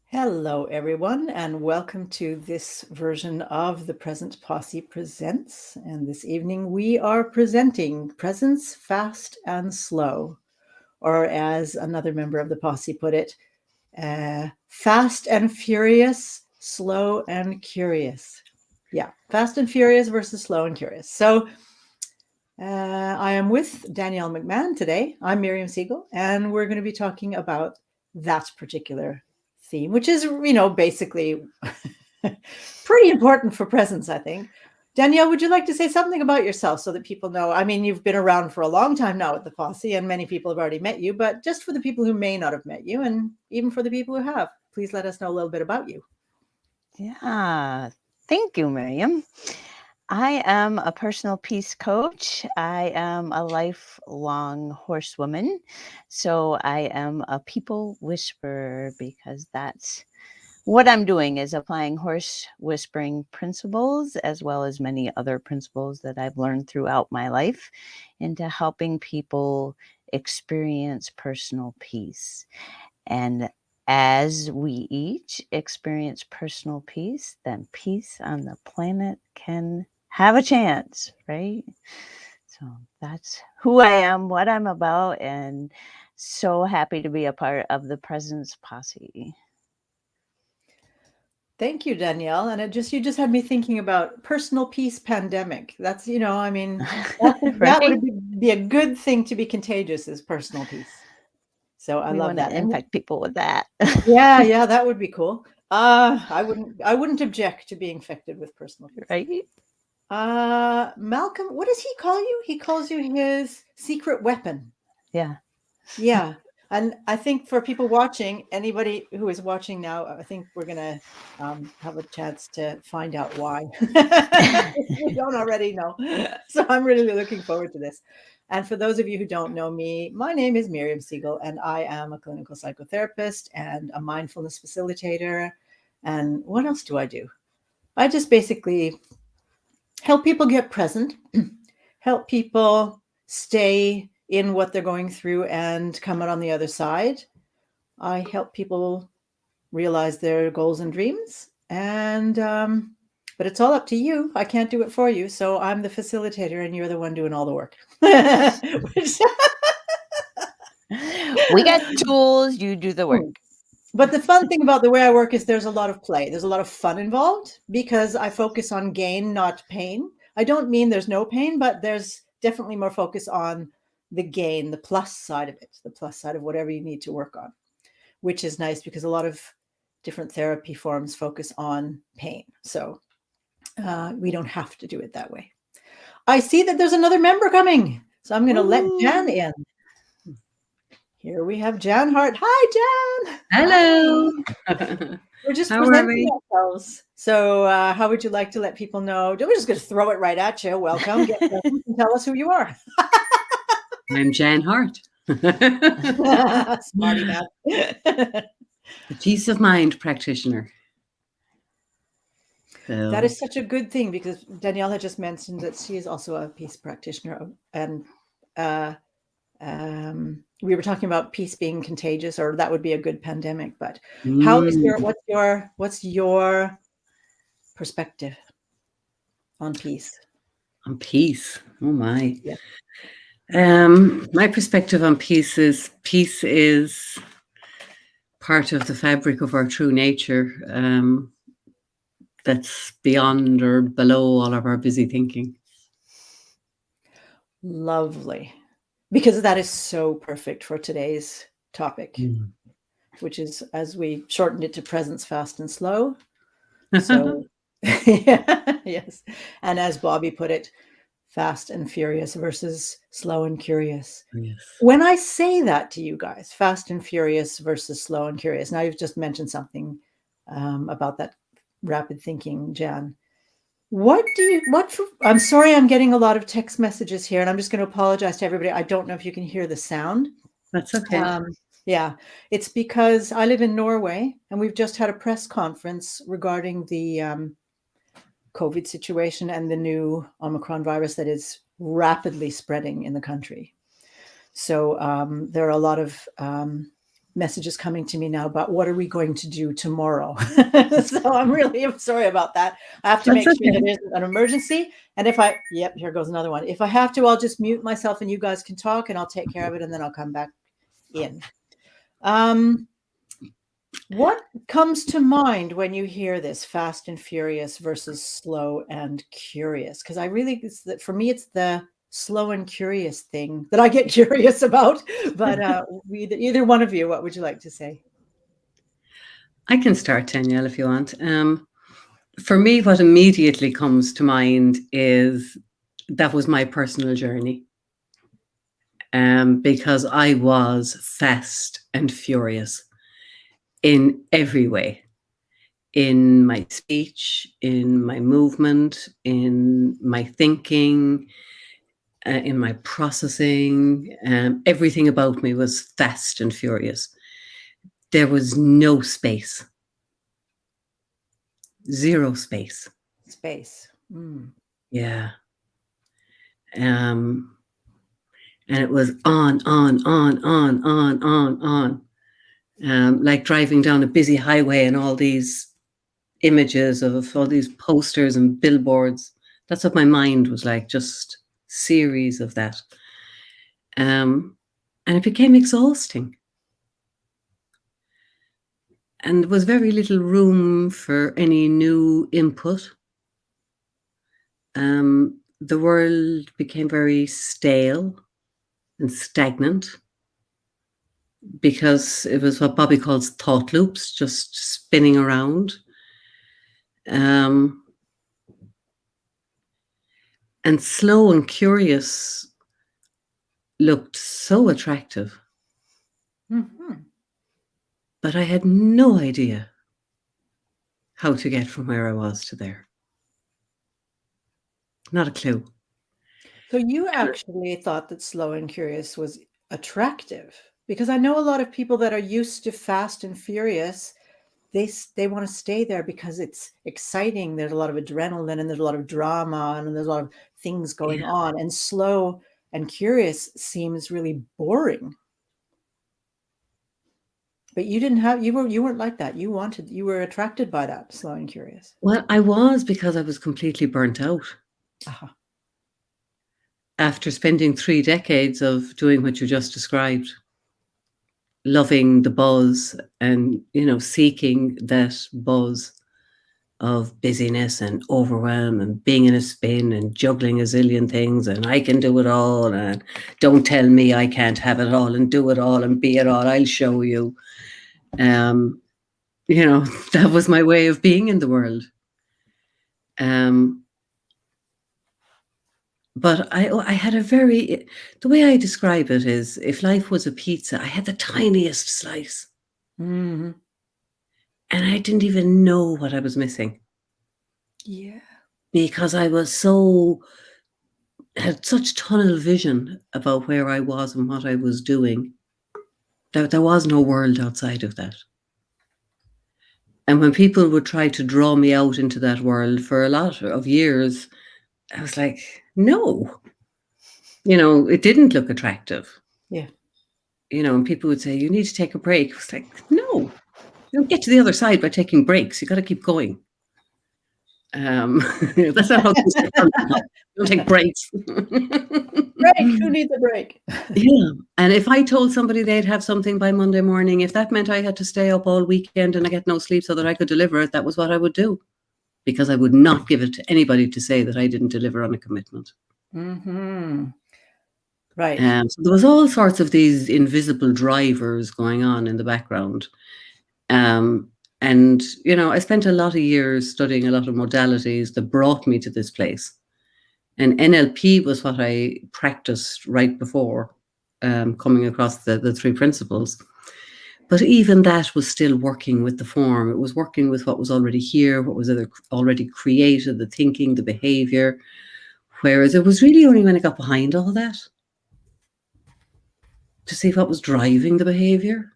Hello, everyone, and welcome to this version of the Present Posse Presents. And this evening we are presenting Presence Fast and Slow, or as another member of the Posse put it, Fast and Furious, Slow and Curious. Yeah, Fast and Furious versus Slow and Curious. So I am with Danielle McMahon today. I'm Miriam Siegel, and we're going to be talking about that particular theme, which is, basically pretty important for presence, I think. Danielle, would you like to say something about yourself so that people know? I mean, you've been around for a long time now at the Posse, and many people have already met you, but just for the people who may not have met you, and even for the people who have, please let us know a little bit about you. Yeah, thank you, Miriam. I am a personal peace coach. I am a lifelong horsewoman. So I am a people whisperer because that's what I'm doing is applying horse whispering principles as well as many other principles that I've learned throughout my life into helping people experience personal peace. And as we each experience personal peace, then peace on the planet can have a chance, right? So that's who I am, what I'm about, and so happy to be a part of the Presence Posse. Thank you, Danielle. And you just had me thinking about personal peace pandemic. That's, that Right? would be a good thing to be contagious is personal peace. So I We love want that. to infect people with that. Yeah, that would be cool. I wouldn't object to being infected with personal peace. Right? Malcolm, what does he call you? He calls you his secret weapon. Yeah. Yeah. And I think for people watching, anybody who is watching now, I think we're going to have a chance to find out why. We don't already know. So I'm really looking forward to this. And for those of you who don't know me, my name is Miriam Siegel, and I am a clinical psychotherapist and a mindfulness facilitator. And what else do I do? I just basically help people get present, help people stay in what they're going through and come out on the other side. I help people realize their goals and dreams. But it's all up to you. I can't do it for you. So I'm the facilitator and you're the one doing all the work. We got tools, you do the work. But the fun thing about the way I work is there's a lot of play. There's a lot of fun involved because I focus on gain, not pain. I don't mean there's no pain, but there's definitely more focus on the gain, the plus side of it, the plus side of whatever you need to work on, which is nice because a lot of different therapy forms focus on pain. So we don't have to do it that way. I see that there's another member coming. So I'm going to let Jan in. Here we have Jan Hart. Hi, Jan. Hello. We're just presenting ourselves. So how would you like to let people know? We're just going to throw it right at you. Welcome. Get present and tell us who you are. I'm Jan Hart. Smarty man. The peace of mind practitioner. So, that is such a good thing because Danielle had just mentioned that she is also a peace practitioner. And we were talking about peace being contagious, or that would be a good pandemic. But how is what's your perspective on peace? on peace. Oh my. Yeah. My perspective on peace is part of the fabric of our true nature. That's beyond or below all of our busy thinking. Lovely. Because that is so perfect for today's topic, which is, as we shortened it to presence fast and slow. So, yes. And as Bobby put it, fast and furious versus slow and curious. Yes. When I say that to you guys, fast and furious versus slow and curious, now you've just mentioned something about that rapid thinking, Jan. I'm sorry, I'm getting a lot of text messages here, and I'm just going to apologize to everybody. I don't know if you can hear the sound. That's okay. Yeah, it's because I live in Norway, and we've just had a press conference regarding the COVID situation and the new Omicron virus that is rapidly spreading in the country. So there are a lot of messages coming to me now about what are we going to do tomorrow. So I'm really sorry about that. I have to make sure that it isn't an emergency. And if yep, here goes another one. If I have to, I'll just mute myself and you guys can talk and I'll take care of it and then I'll come back in. What comes to mind when you hear this fast and furious versus slow and curious? Because for me, it's the slow and curious thing that I get curious about. But either one of you, what would you like to say? I can start, Danielle, if you want. For me, what immediately comes to mind is that was my personal journey. Because I was fast and furious in every way, in my speech, in my movement, in my thinking, in my processing. Everything about me was fast and furious. There was no space. Zero space. Space. Mm. Yeah. And it was on, like driving down a busy highway and all these images of all these posters and billboards. That's what my mind was like, just series of that. And it became exhausting. And there was very little room for any new input. The world became very stale and stagnant because it was what Bobby calls thought loops, just spinning around. And slow and curious looked so attractive. Mm-hmm. But I had no idea how to get from where I was to there. Not a clue. So you actually thought that slow and curious was attractive, because I know a lot of people that are used to fast and furious, they want to stay there because it's exciting. There's a lot of adrenaline and there's a lot of drama and there's a lot of things going on. And slow and curious seems really boring. But you weren't like that. You were attracted by that, slow and curious. Well, I was, because I was completely burnt out. Uh-huh. After spending 3 decades of doing what you just described, loving the buzz and, seeking that buzz of busyness and overwhelm and being in a spin and juggling a zillion things and I can do it all and don't tell me I can't have it all and do it all and be it all. I'll show you. That was my way of being in the world. But I had the way I describe it is, if life was a pizza, I had the tiniest slice. Mm-hmm. And I didn't even know what I was missing. Yeah. Because I had such tunnel vision about where I was and what I was doing. There was no world outside of that. And when people would try to draw me out into that world for a lot of years, I was like, no. It didn't look attractive. Yeah. And people would say, you need to take a break. I was like, no. You don't get to the other side by taking breaks. You got to keep going. That's not how things are. Don't take breaks. Break. Who needs a break? Yeah. And if I told somebody they'd have something by Monday morning, if that meant I had to stay up all weekend and I get no sleep so that I could deliver it, that was what I would do. Because I would not give it to anybody to say that I didn't deliver on a commitment. Mm-hmm. Right. So there was all sorts of these invisible drivers going on in the background. And, I spent a lot of years studying a lot of modalities that brought me to this place. And NLP was what I practiced right before coming across the 3 principles. But even that was still working with the form. It was working with what was already here, what was already created, the thinking, the behavior. Whereas it was really only when I got behind all that to see what was driving the behavior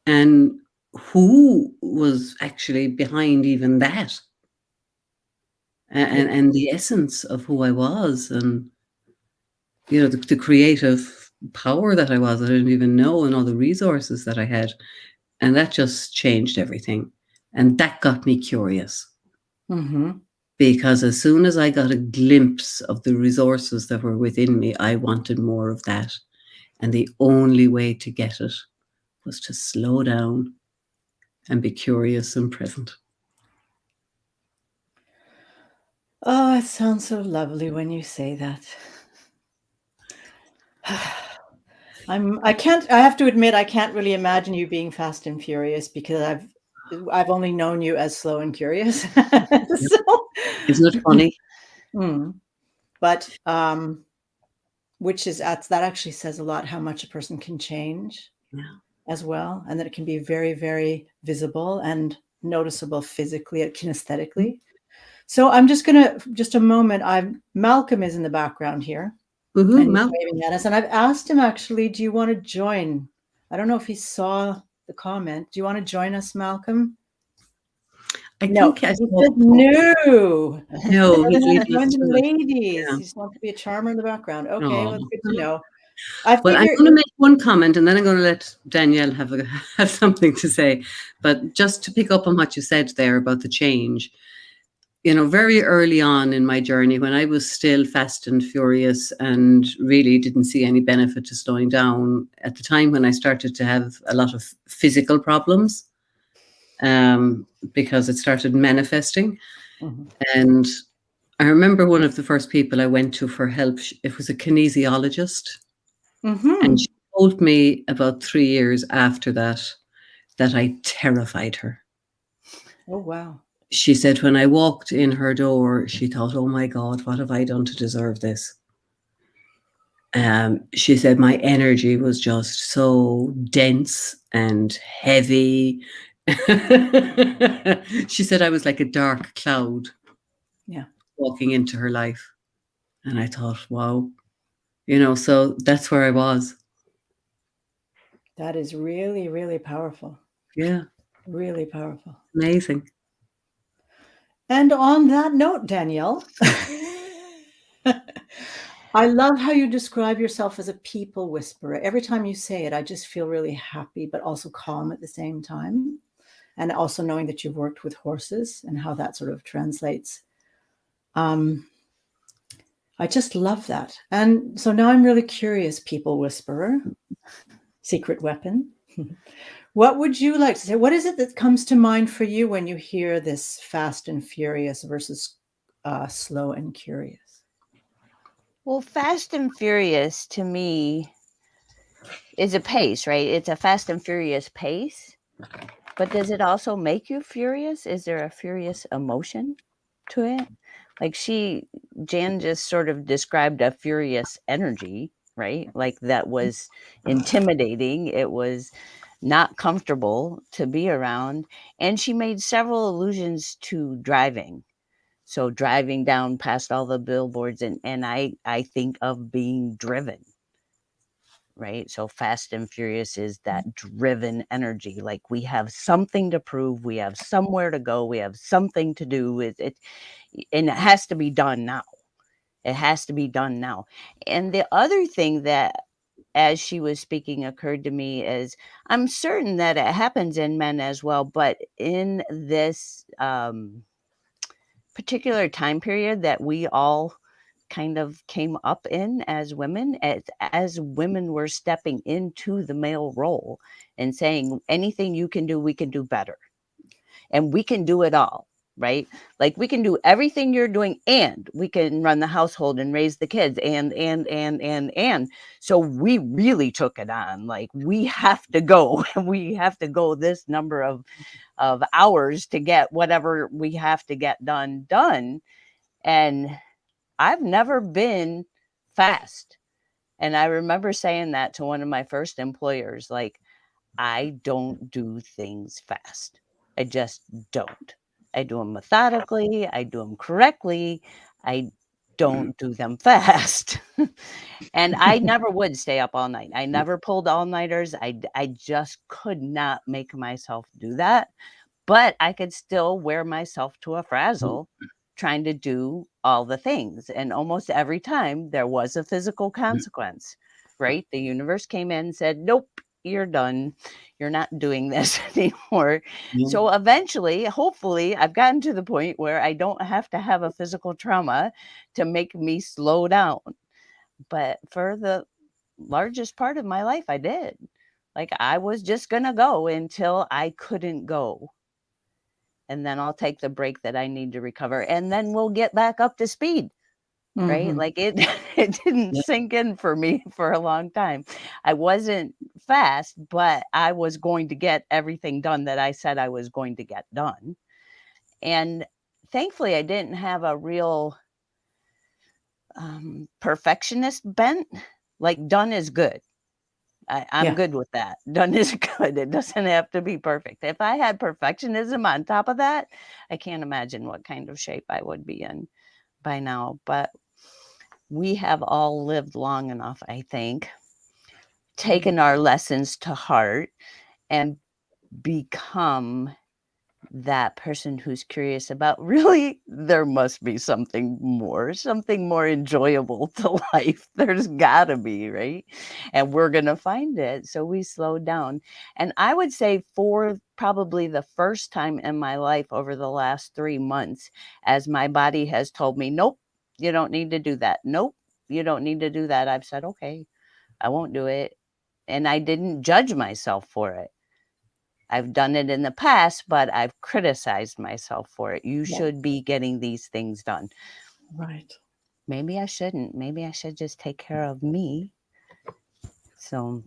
and who was actually behind even that. And the essence of who I was, and the creative power that I was that I didn't even know, and all the resources that I had. And that just changed everything. And that got me curious. Mm-hmm. Because as soon as I got a glimpse of the resources that were within me, I wanted more of that. And the only way to get it was to slow down and be curious and present. Oh, it sounds so lovely when you say that. I have to admit, I can't really imagine you being fast and furious because I've only known you as slow and curious. So, Isn't it funny? but that actually says a lot how much a person can change as well, and that it can be very, very visible and noticeable physically, kinesthetically. So I'm just a moment. Malcolm is in the background here. Woohoo, And he's Mal. waving at us. And I've asked him actually, do you want to join? I don't know if he saw the comment. Do you want to join us, Malcolm? No. He said no. No, he's Join leaving us the tonight. ladies. Yeah. He just wants to be a charmer in the background. Okay, Oh. well, it's good to know. Well, I'm going to make one comment, and then I'm going to let Danielle have something to say. But just to pick up on what you said there about the change, very early on in my journey, when I was still fast and furious and really didn't see any benefit to slowing down, at the time when I started to have a lot of physical problems, because it started manifesting. Mm-hmm. And I remember one of the first people I went to for help, it was a kinesiologist. Mm-hmm. And she told me about 3 years after that I terrified her. Oh, wow. She said when I walked in her door, she thought, oh my God, what have I done to deserve this? She said my energy was just so dense and heavy. She said I was like a dark cloud walking into her life. And I thought, wow, so that's where I was. That is really, really powerful. Yeah. Really powerful. Amazing. And on that note, Danielle, I love how you describe yourself as a people whisperer. Every time you say it, I just feel really happy, but also calm at the same time. And also knowing that you've worked with horses and how that sort of translates. I just love that. And so now I'm really curious, people whisperer, secret weapon. What would you like to say? What is it that comes to mind for you when you hear this fast and furious versus slow and curious? Well, fast and furious to me is a pace, right? It's a fast and furious pace. But does it also make you furious? Is there a furious emotion to it? Like Jan just sort of described a furious energy, right? Like that was intimidating. It was not comfortable to be around. And she made several allusions to driving. So driving down past all the billboards, and I think of being driven, right? So fast and furious is that driven energy. Like we have something to prove, we have somewhere to go, we have something to do. And it has to be done now. It has to be done now. And the other thing that, as she was speaking, occurred to me is I'm certain that it happens in men as well, but in this particular time period that we all kind of came up in as women, as women were stepping into the male role and saying, anything you can do, we can do better. And we can do it all, right? Like we can do everything you're doing, and we can run the household and raise the kids and. So we really took it on. Like we have to go and we have to go this number of hours to get whatever we have to get done. And I've never been fast. And I remember saying that to one of my first employers, like, I don't do things fast. I just don't. I do them methodically. I do them correctly. I don't do them fast. And I never would stay up all night. I never pulled all-nighters. I just could not make myself do that. But I could still wear myself to a frazzle trying to do all the things. And almost every time there was a physical consequence, right? The universe came in and said, nope, you're done. You're not doing this anymore. Yeah. So eventually, hopefully, I've gotten to the point where I don't have to have a physical trauma to make me slow down. But for the largest part of my life, I did. Like, I was just going to go until I couldn't go. And then I'll take the break that I need to recover. And then we'll get back up to speed. Right? Mhm. Like it didn't Yeah. sink in for me for a long time. I wasn't fast, but I was going to get everything done that I said I was going to get done. And thankfully, I didn't have a real perfectionist bent. Like, done is good. I'm Yeah. good with that. Done is good. It doesn't have to be perfect. If I had perfectionism on top of that, I can't imagine what kind of shape I would be in by now. But we have all lived long enough, I think, taken our lessons to heart and become that person who's curious about really there must be something more enjoyable to life. There's gotta be, right? And we're gonna find it. So we slow down. And I would say for probably the first time in my life over the last 3 months, as my body has told me, nope, you don't need to do that. Nope, you don't need to do that. I've said, okay, I won't do it. And I didn't judge myself for it. I've done it in the past, but I've criticized myself for it. You Yeah. should be getting these things done. Right. Maybe I shouldn't. Maybe I should just take care of me. So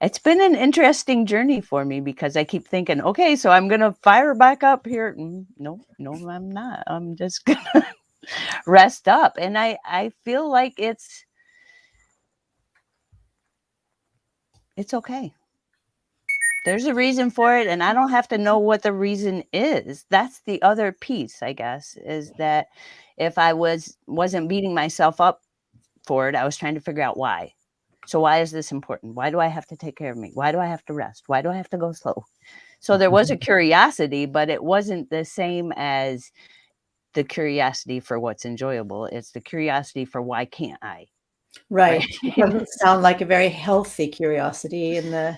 it's been an interesting journey for me because I keep thinking, okay, so I'm going to fire back up here. No, I'm not. I'm just going to rest up. And I feel like it's okay. There's a reason for it, and I don't have to know what the reason is. That's the other piece, I guess, is that if I wasn't beating myself up for it, I was trying to figure out why. So why is this important? Why do I have to take care of me? Why do I have to rest? Why do I have to go slow? So there was a curiosity, but it wasn't the same as the curiosity for what's enjoyable. It's the curiosity for why can't I? Right. It doesn't sound like a very healthy curiosity in the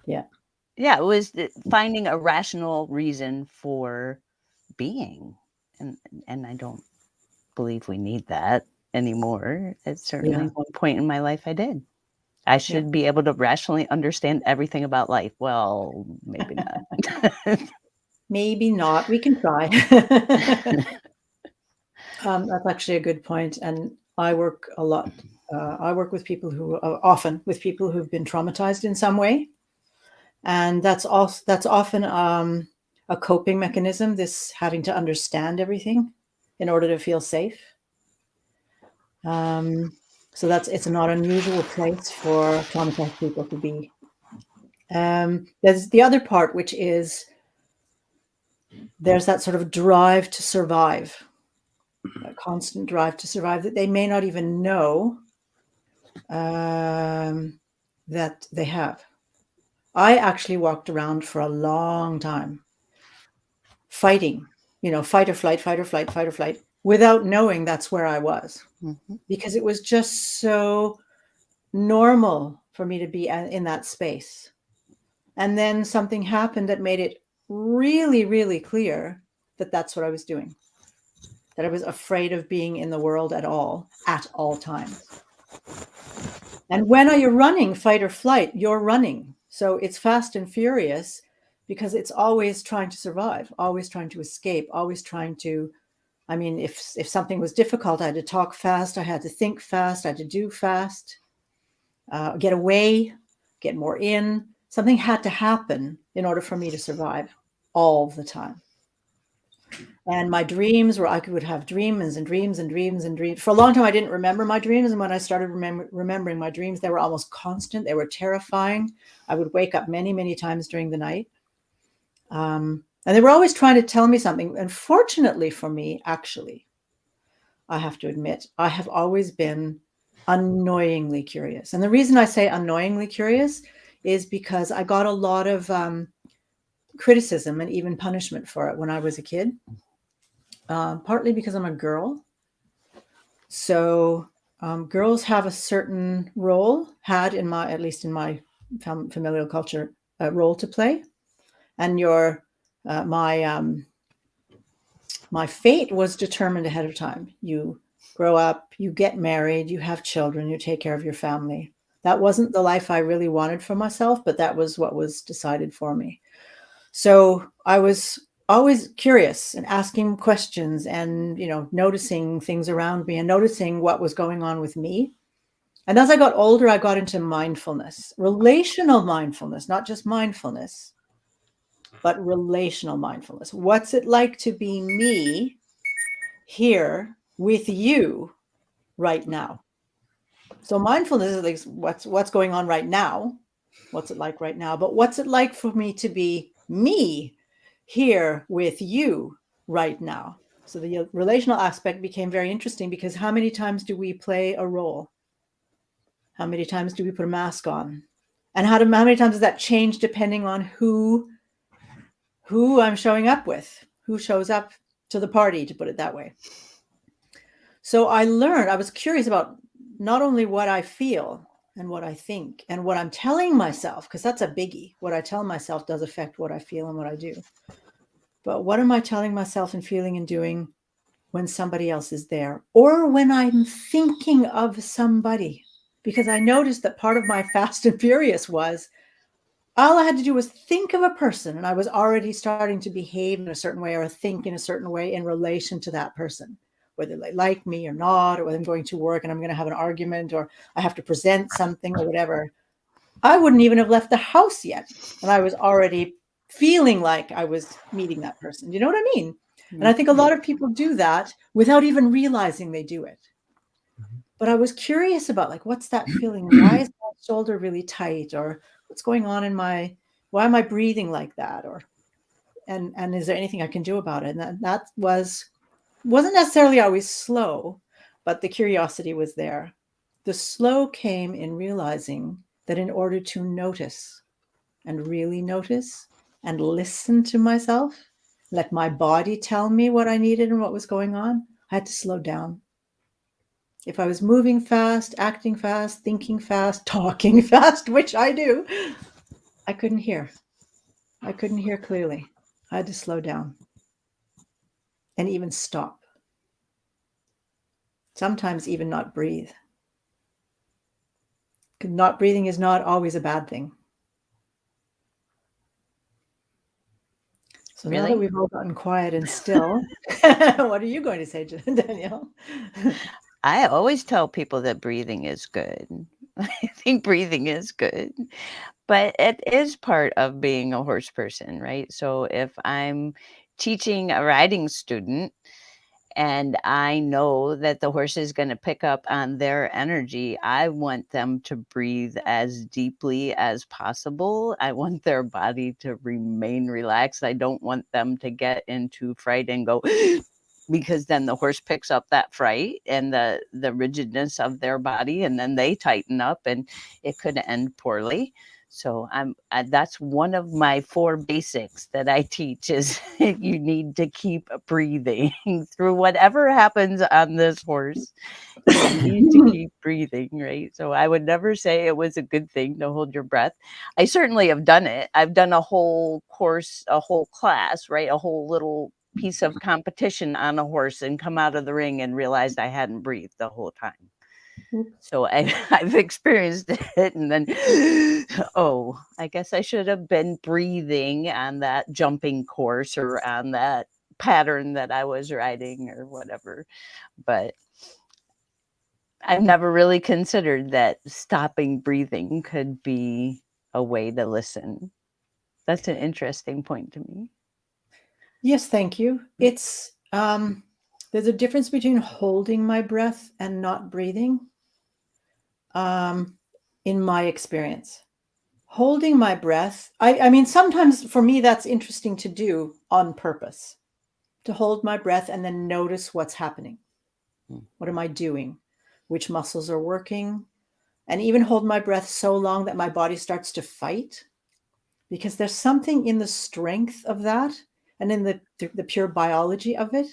yeah. Yeah, it was finding a rational reason for being. And I don't believe we need that anymore. At certainly Yeah. one point in my life I did. I Yeah. should be able to rationally understand everything about life. Well, maybe not. Maybe not. We can try. That's actually a good point. And I work a lot. I work with people who often with people who've been traumatized in some way, and that's often a coping mechanism. This having to understand everything in order to feel safe. So it's not an unusual place for traumatized people to be. There's the other part, which is there's that sort of drive to survive, a constant drive to survive that they may not even know that they have. I actually walked around for a long time fighting, fight or flight, fight or flight, fight or flight, without knowing that's where I was, because it was just so normal for me to be in that space. And then something happened that made it really, really clear that that's what I was doing, that I was afraid of being in the world at all times. And when are you running, fight or flight? You're running. So it's fast and furious because it's always trying to survive, always trying to escape, always trying to, if something was difficult, I had to talk fast, I had to think fast, I had to do fast, get away, get more in. Something had to happen in order for me to survive all the time. And my dreams were, I would have dreams and dreams and dreams and dreams. For a long time, I didn't remember my dreams. And when I started remembering my dreams, they were almost constant. They were terrifying. I would wake up many, many times during the night. And they were always trying to tell me something. And fortunately for me, actually, I have to admit, I have always been annoyingly curious. And the reason I say annoyingly curious is because I got a lot of criticism and even punishment for it when I was a kid. Partly because I'm a girl. So girls have a certain role, had in my, at least in my familial culture, a role to play. And my fate was determined ahead of time. You grow up, you get married, you have children, you take care of your family. That wasn't the life I really wanted for myself, but that was what was decided for me. So I was always curious and asking questions and, noticing things around me and noticing what was going on with me. And as I got older, I got into mindfulness, relational mindfulness, not just mindfulness, but relational mindfulness. What's it like to be me here with you right now? So mindfulness is like what's going on right now. What's it like right now? But what's it like for me to be me here with you right now? So the relational aspect became very interesting, because how many times do we play a role? How many times do we put a mask on? And how many times does that change depending on who I'm showing up with, who shows up to the party, to put it that way. So I was curious about not only what I feel and what I think and what I'm telling myself, because that's a biggie. What I tell myself does affect what I feel and what I do. But what am I telling myself and feeling and doing when somebody else is there, or when I'm thinking of somebody? Because I noticed that part of my fast and furious was, all I had to do was think of a person, and I was already starting to behave in a certain way or think in a certain way in relation to that person, whether they like me or not, or whether I'm going to work and I'm going to have an argument, or I have to present something or whatever. I wouldn't even have left the house yet, and I was already feeling like I was meeting that person. You know what I mean? And I think a lot of people do that without even realizing they do it. But I was curious about, like, what's that feeling? Why is my shoulder really tight? Or what's going on why am I breathing like that? And is there anything I can do about it? And that wasn't necessarily always slow, but the curiosity was there. The slow came in realizing that in order to notice and really notice and listen to myself, let my body tell me what I needed and what was going on, I had to slow down. If I was moving fast, acting fast, thinking fast, talking fast, which I do, I couldn't hear. I couldn't hear clearly. I had to slow down and even stop. Sometimes even not breathe. Not breathing is not always a bad thing. So now that we've all gotten quiet and still, what are you going to say, Danielle? I always tell people that breathing is good. I think breathing is good, but it is part of being a horse person, right? So if I'm teaching a riding student and I know that the horse is going to pick up on their energy, I want them to breathe as deeply as possible. I want their body to remain relaxed. I don't want them to get into fright and go, because then the horse picks up that fright and the rigidness of their body, and then they tighten up and it could end poorly. So that's one of my 4 basics that I teach is you need to keep breathing through whatever happens on this horse. You need to keep breathing, right? So I would never say it was a good thing to hold your breath. I certainly have done it. I've done a whole course, a whole class, right? A whole little piece of competition on a horse and come out of the ring and realized I hadn't breathed the whole time. So I've experienced it, and then, oh, I guess I should have been breathing on that jumping course or on that pattern that I was riding or whatever. But I've never really considered that stopping breathing could be a way to listen. That's an interesting point to me. Yes, thank you. It's there's a difference between holding my breath and not breathing. In my experience, holding my breath, I mean, sometimes for me that's interesting to do on purpose, to hold my breath and then notice what's happening. What am I doing? Which muscles are working? And even hold my breath so long that my body starts to fight, because there's something in the strength of that and in the pure biology of it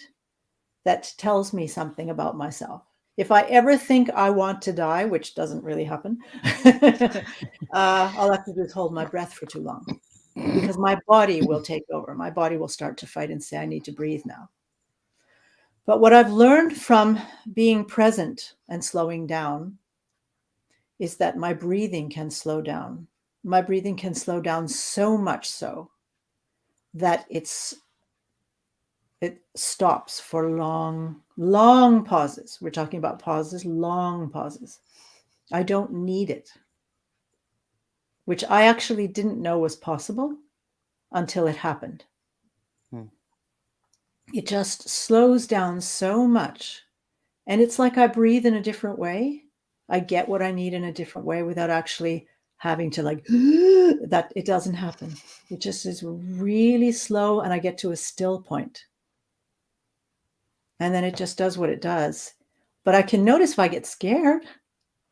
that tells me something about myself. If I ever think I want to die, which doesn't really happen, all I have to do is hold my breath for too long, because my body will take over. My body will start to fight and say, I need to breathe now. But what I've learned from being present and slowing down is that my breathing can slow down. My breathing can slow down so much so that it stops for long pauses. We're talking about pauses, long pauses. I don't need it, which I actually didn't know was possible until it happened. It just slows down so much. And it's like I breathe in a different way. I get what I need in a different way without actually having to like, that it doesn't happen. It just is really slow, and I get to a still point. And then it just does what it does. But I can notice if I get scared,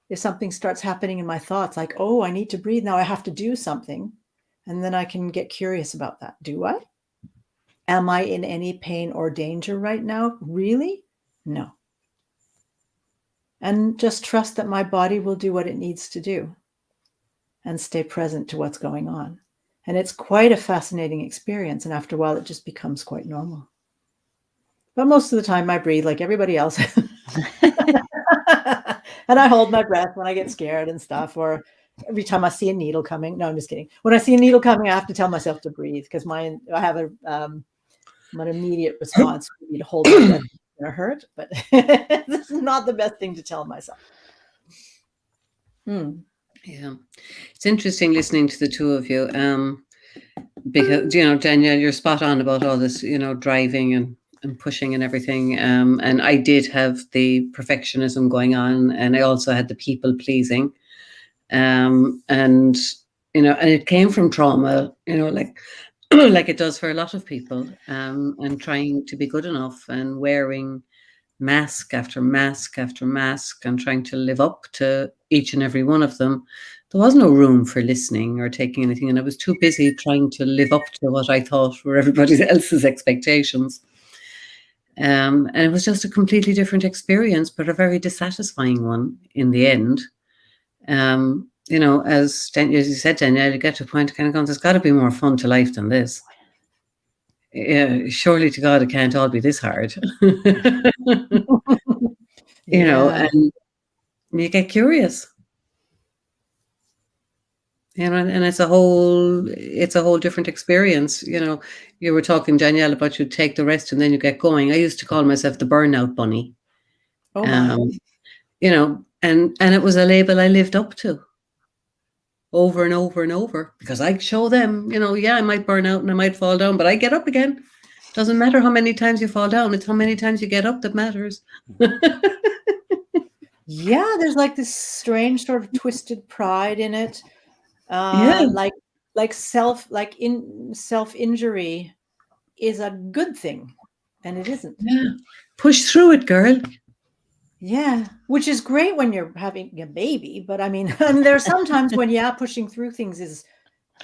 if something starts happening in my thoughts, like, oh, I need to breathe now, I have to do something. And then I can get curious about that. Do I? Am I in any pain or danger right now? Really? No. And just trust that my body will do what it needs to do and stay present to what's going on. And it's quite a fascinating experience. And after a while, it just becomes quite normal. But most of the time I breathe like everybody else. And I hold my breath when I get scared and stuff, or every time I see a needle coming. No, I'm just kidding. When I see a needle coming, I have to tell myself to breathe, because I have an immediate response would be to hold my breath. It's going to hurt, but this is not the best thing to tell myself. Yeah, it's interesting listening to the two of you, because Danielle, you're spot on about all this, driving and pushing and everything. And I did have the perfectionism going on, and I also had the people pleasing, and it came from trauma, like like it does for a lot of people, and trying to be good enough and wearing mask after mask after mask and trying to live up to each and every one of them. There was no room for listening or taking anything, and I was too busy trying to live up to what I thought were everybody else's expectations. And it was just a completely different experience, but a very dissatisfying one in the end. As you said, Danielle, you get to a point of kind of going, there's got to be more fun to life than this. Surely to God, it can't all be this hard. And you get curious. And it's a whole different experience. You were talking, Danielle, about you take the rest and then you get going. I used to call myself the burnout bunny. Oh my. And it was a label I lived up to over and over and over, because I show them, I might burn out and I might fall down, but I get up again. Doesn't matter how many times you fall down, it's how many times you get up that matters. Yeah, there's like this strange sort of twisted pride in it. Like self-injury is a good thing, and it isn't. Yeah. Push through it, girl. Yeah, which is great when you're having a baby, but I mean, and there's sometimes when pushing through things is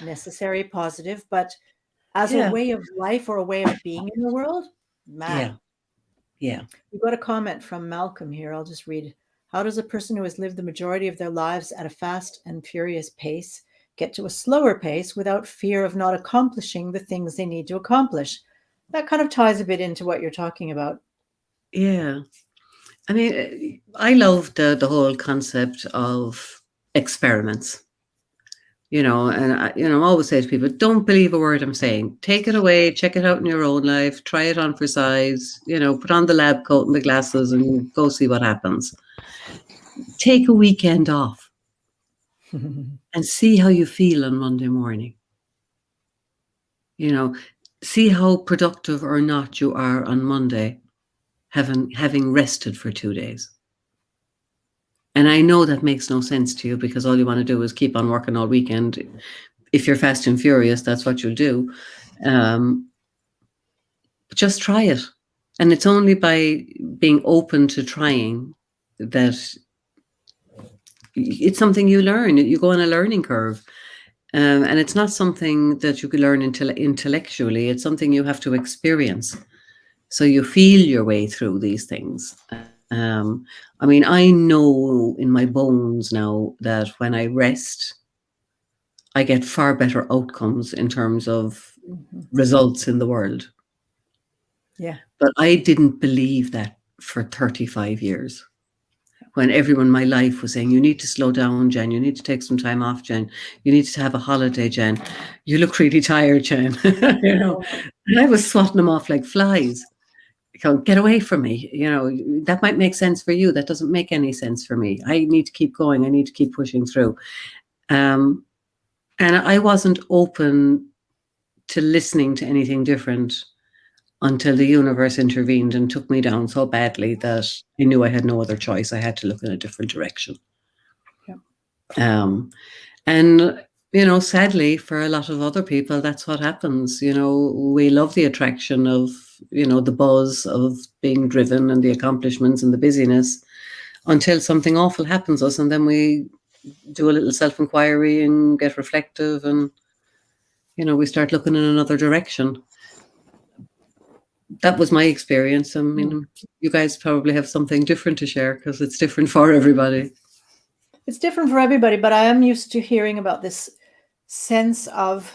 necessary, positive, but as a way of life or a way of being in the world, man. Yeah. We've got a comment from Malcolm here. I'll just read. How does a person who has lived the majority of their lives at a fast and furious pace get to a slower pace without fear of not accomplishing the things they need to accomplish? That kind of ties a bit into what you're talking about. Yeah. I mean, I love the whole concept of experiments, and I always say to people, don't believe a word I'm saying. Take it away, check it out in your own life, try it on for size, put on the lab coat and the glasses and go see what happens. Take a weekend off and see how you feel on Monday morning. See how productive or not you are on Monday, having rested for 2 days. And I know that makes no sense to you, because all you want to do is keep on working all weekend. If you're fast and furious, that's what you'll do. But just try it. And it's only by being open to trying that it's something you learn. You go on a learning curve. And it's not something that you can learn intellectually. It's something you have to experience. So you feel your way through these things. I mean, I know in my bones now that when I rest, I get far better outcomes in terms of results in the world. Yeah. But I didn't believe that for 35 years. When everyone in my life was saying, you need to slow down, Jen, you need to take some time off, Jen, you need to have a holiday, Jen, you look really tired, Jen. You know, and I was swatting them off like flies. Get away from me. You know, that might make sense for you. That doesn't make any sense for me. I need to keep going. I need to keep pushing through. And I wasn't open to listening to anything different until the universe intervened and took me down so badly that I knew I had no other choice. I had to look in a different direction. Yeah. And, you know, sadly, for a lot of other people, that's what happens. You know, we love the attraction of, you know, the buzz of being driven and the accomplishments and the busyness until something awful happens to us. And then we do a little self-inquiry and get reflective and, you know, we start looking in another direction. That was my experience. I mean, you guys probably have something different to share because it's different for everybody. It's different for everybody, but I am used to hearing about this sense of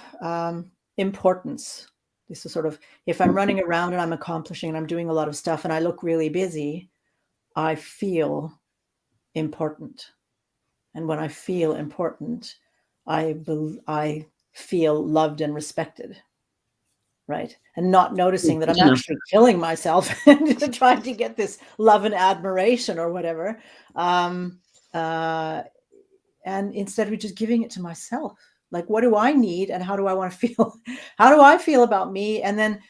importance. This is sort of, if I'm running around and I'm accomplishing and I'm doing a lot of stuff and I look really busy, I feel important. And when I feel important, I feel loved and respected. Right. And not noticing that I'm actually killing myself and trying to get this love and admiration or whatever. And instead of just giving it to myself, like, what do I need and how do I want to feel? How do I feel about me? And then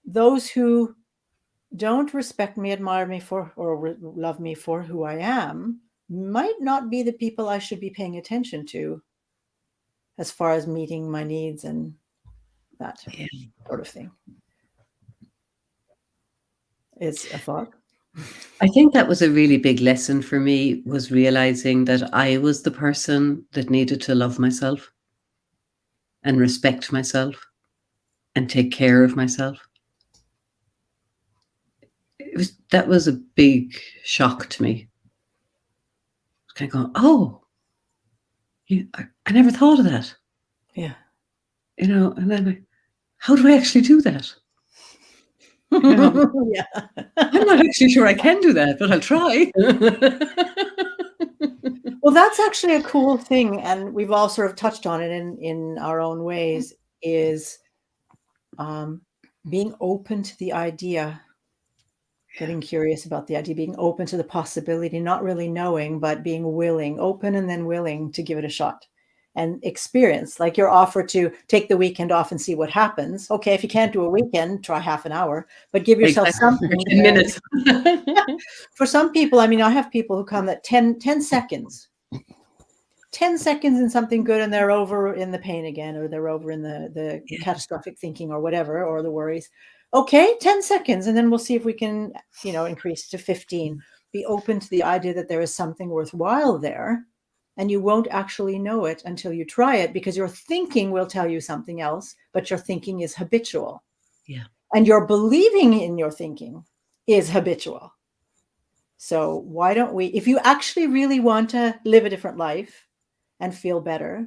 those who don't respect me, admire me for, or love me for who I am might not be the people I should be paying attention to as far as meeting my needs and that sort of thing. Is a thought. I think that was a really big lesson for me, was realizing that I was the person that needed to love myself and respect myself and take care of myself. That was a big shock to me. Kind of going, oh, I never thought of that. Yeah. You know, and then how do I actually do that? You know, Yeah. I'm not actually sure I can do that, but I'll try. Well, that's actually a cool thing, and we've all sort of touched on it in our own ways, is being open to the idea, getting curious about the idea, being open to the possibility, not really knowing, but being willing, open and then willing to give it a shot and experience. Like your offer to take the weekend off and see what happens. Okay, if you can't do a weekend, try half an hour, but give yourself something. 10 minutes. For some people, I mean, I have people who come at 10 seconds. 10 seconds in something good and they're over in the pain again, or they're over in the catastrophic thinking or whatever, or the worries. Okay, 10 seconds. And then we'll see if we can, you know, increase to 15. Be open to the idea that there is something worthwhile there. And you won't actually know it until you try it, because your thinking will tell you something else, but your thinking is habitual. Yeah. And your believing in your thinking is habitual. So why don't we, if you actually really want to live a different life and feel better,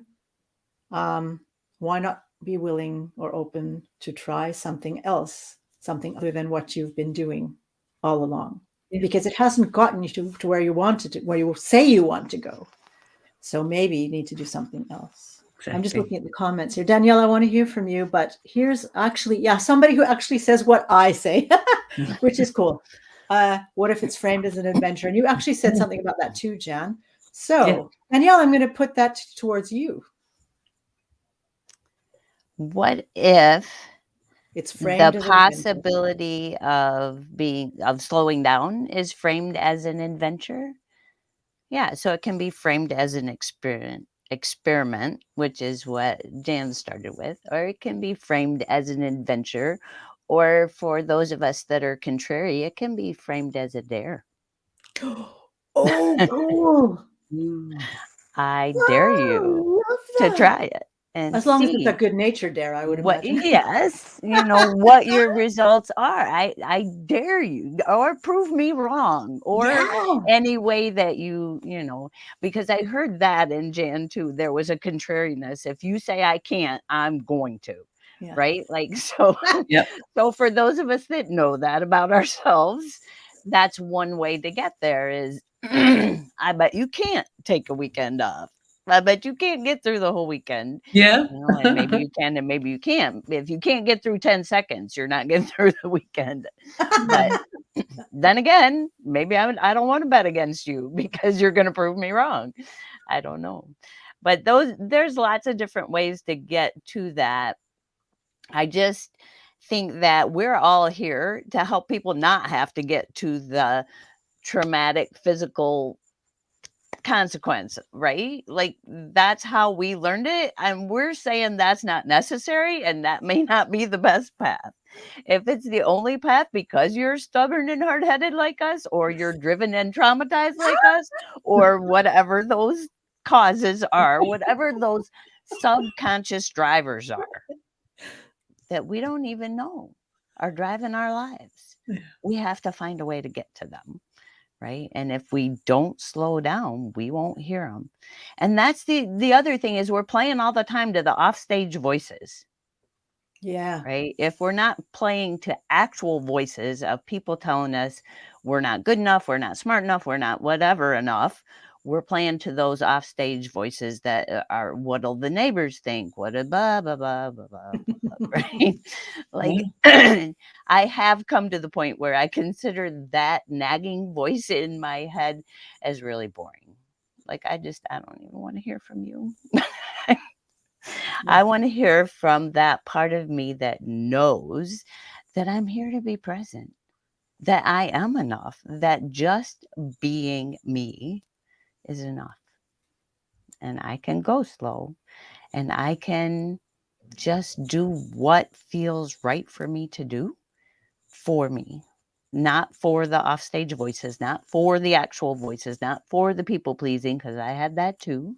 why not be willing or open to try something else, something other than what you've been doing all along? Yeah. Because it hasn't gotten you to where you wanted to, where you say you want to go. So maybe you need to do something else. Exactly. I'm just looking at the comments here. Danielle, I want to hear from you, but here's actually, somebody who actually says what I say, which is cool. What if it's framed as an adventure? And you actually said something about that too, Jan. So, Danielle, I'm going to put that towards you. What if it's framed the possibility of slowing down is framed as an adventure? Yeah, so it can be framed as an experiment, which is what Jan started with, or it can be framed as an adventure, or for those of us that are contrary, it can be framed as a dare. Oh, cool. I dare you to try it. and As long as it's a see good nature dare, I would what, imagine. yes, what your results are. I dare you, or prove me wrong, or Yeah. any way that because I heard that in Jan too. There was a contrariness. If you say I can't, I'm going to. Yeah. Right? Like, so, Yep. so for those of us that know that about ourselves, that's one way to get there is I bet you can't take a weekend off. I bet you can't get through the whole weekend. Yeah. And maybe you can and maybe you can't. If you can't get through 10 seconds, you're not getting through the weekend. But then again, maybe I don't want to bet against you because you're going to prove me wrong. I don't know. But there's lots of different ways to get to that. I just think that we're all here to help people not have to get to the traumatic physical consequence, right? Like, that's how we learned it, and we're saying that's not necessary, and that may not be the best path. If it's the only path because you're stubborn and hard-headed like us, or you're driven and traumatized like us, or whatever those causes are, whatever those subconscious drivers are that we don't even know are driving our lives, we have to find a way to get to them. Right. And if we don't slow down, we won't hear them. And that's the other thing is we're playing all the time to the offstage voices. Yeah. Right. If we're not playing to actual voices of people telling us we're not good enough, we're not smart enough, we're not whatever enough, we're playing to those offstage voices that are, what'll the neighbors think? What a blah, blah, blah, blah, blah, blah, right? Like, I have come to the point where I consider that nagging voice in my head as really boring. Like, I don't even want to hear from you. I want to hear from that part of me that knows that I'm here to be present, that I am enough, that just being me is enough. And I can go slow, and I can just do what feels right for me to do for me, not for the offstage voices, not for the actual voices, not for the people pleasing, because I had that too.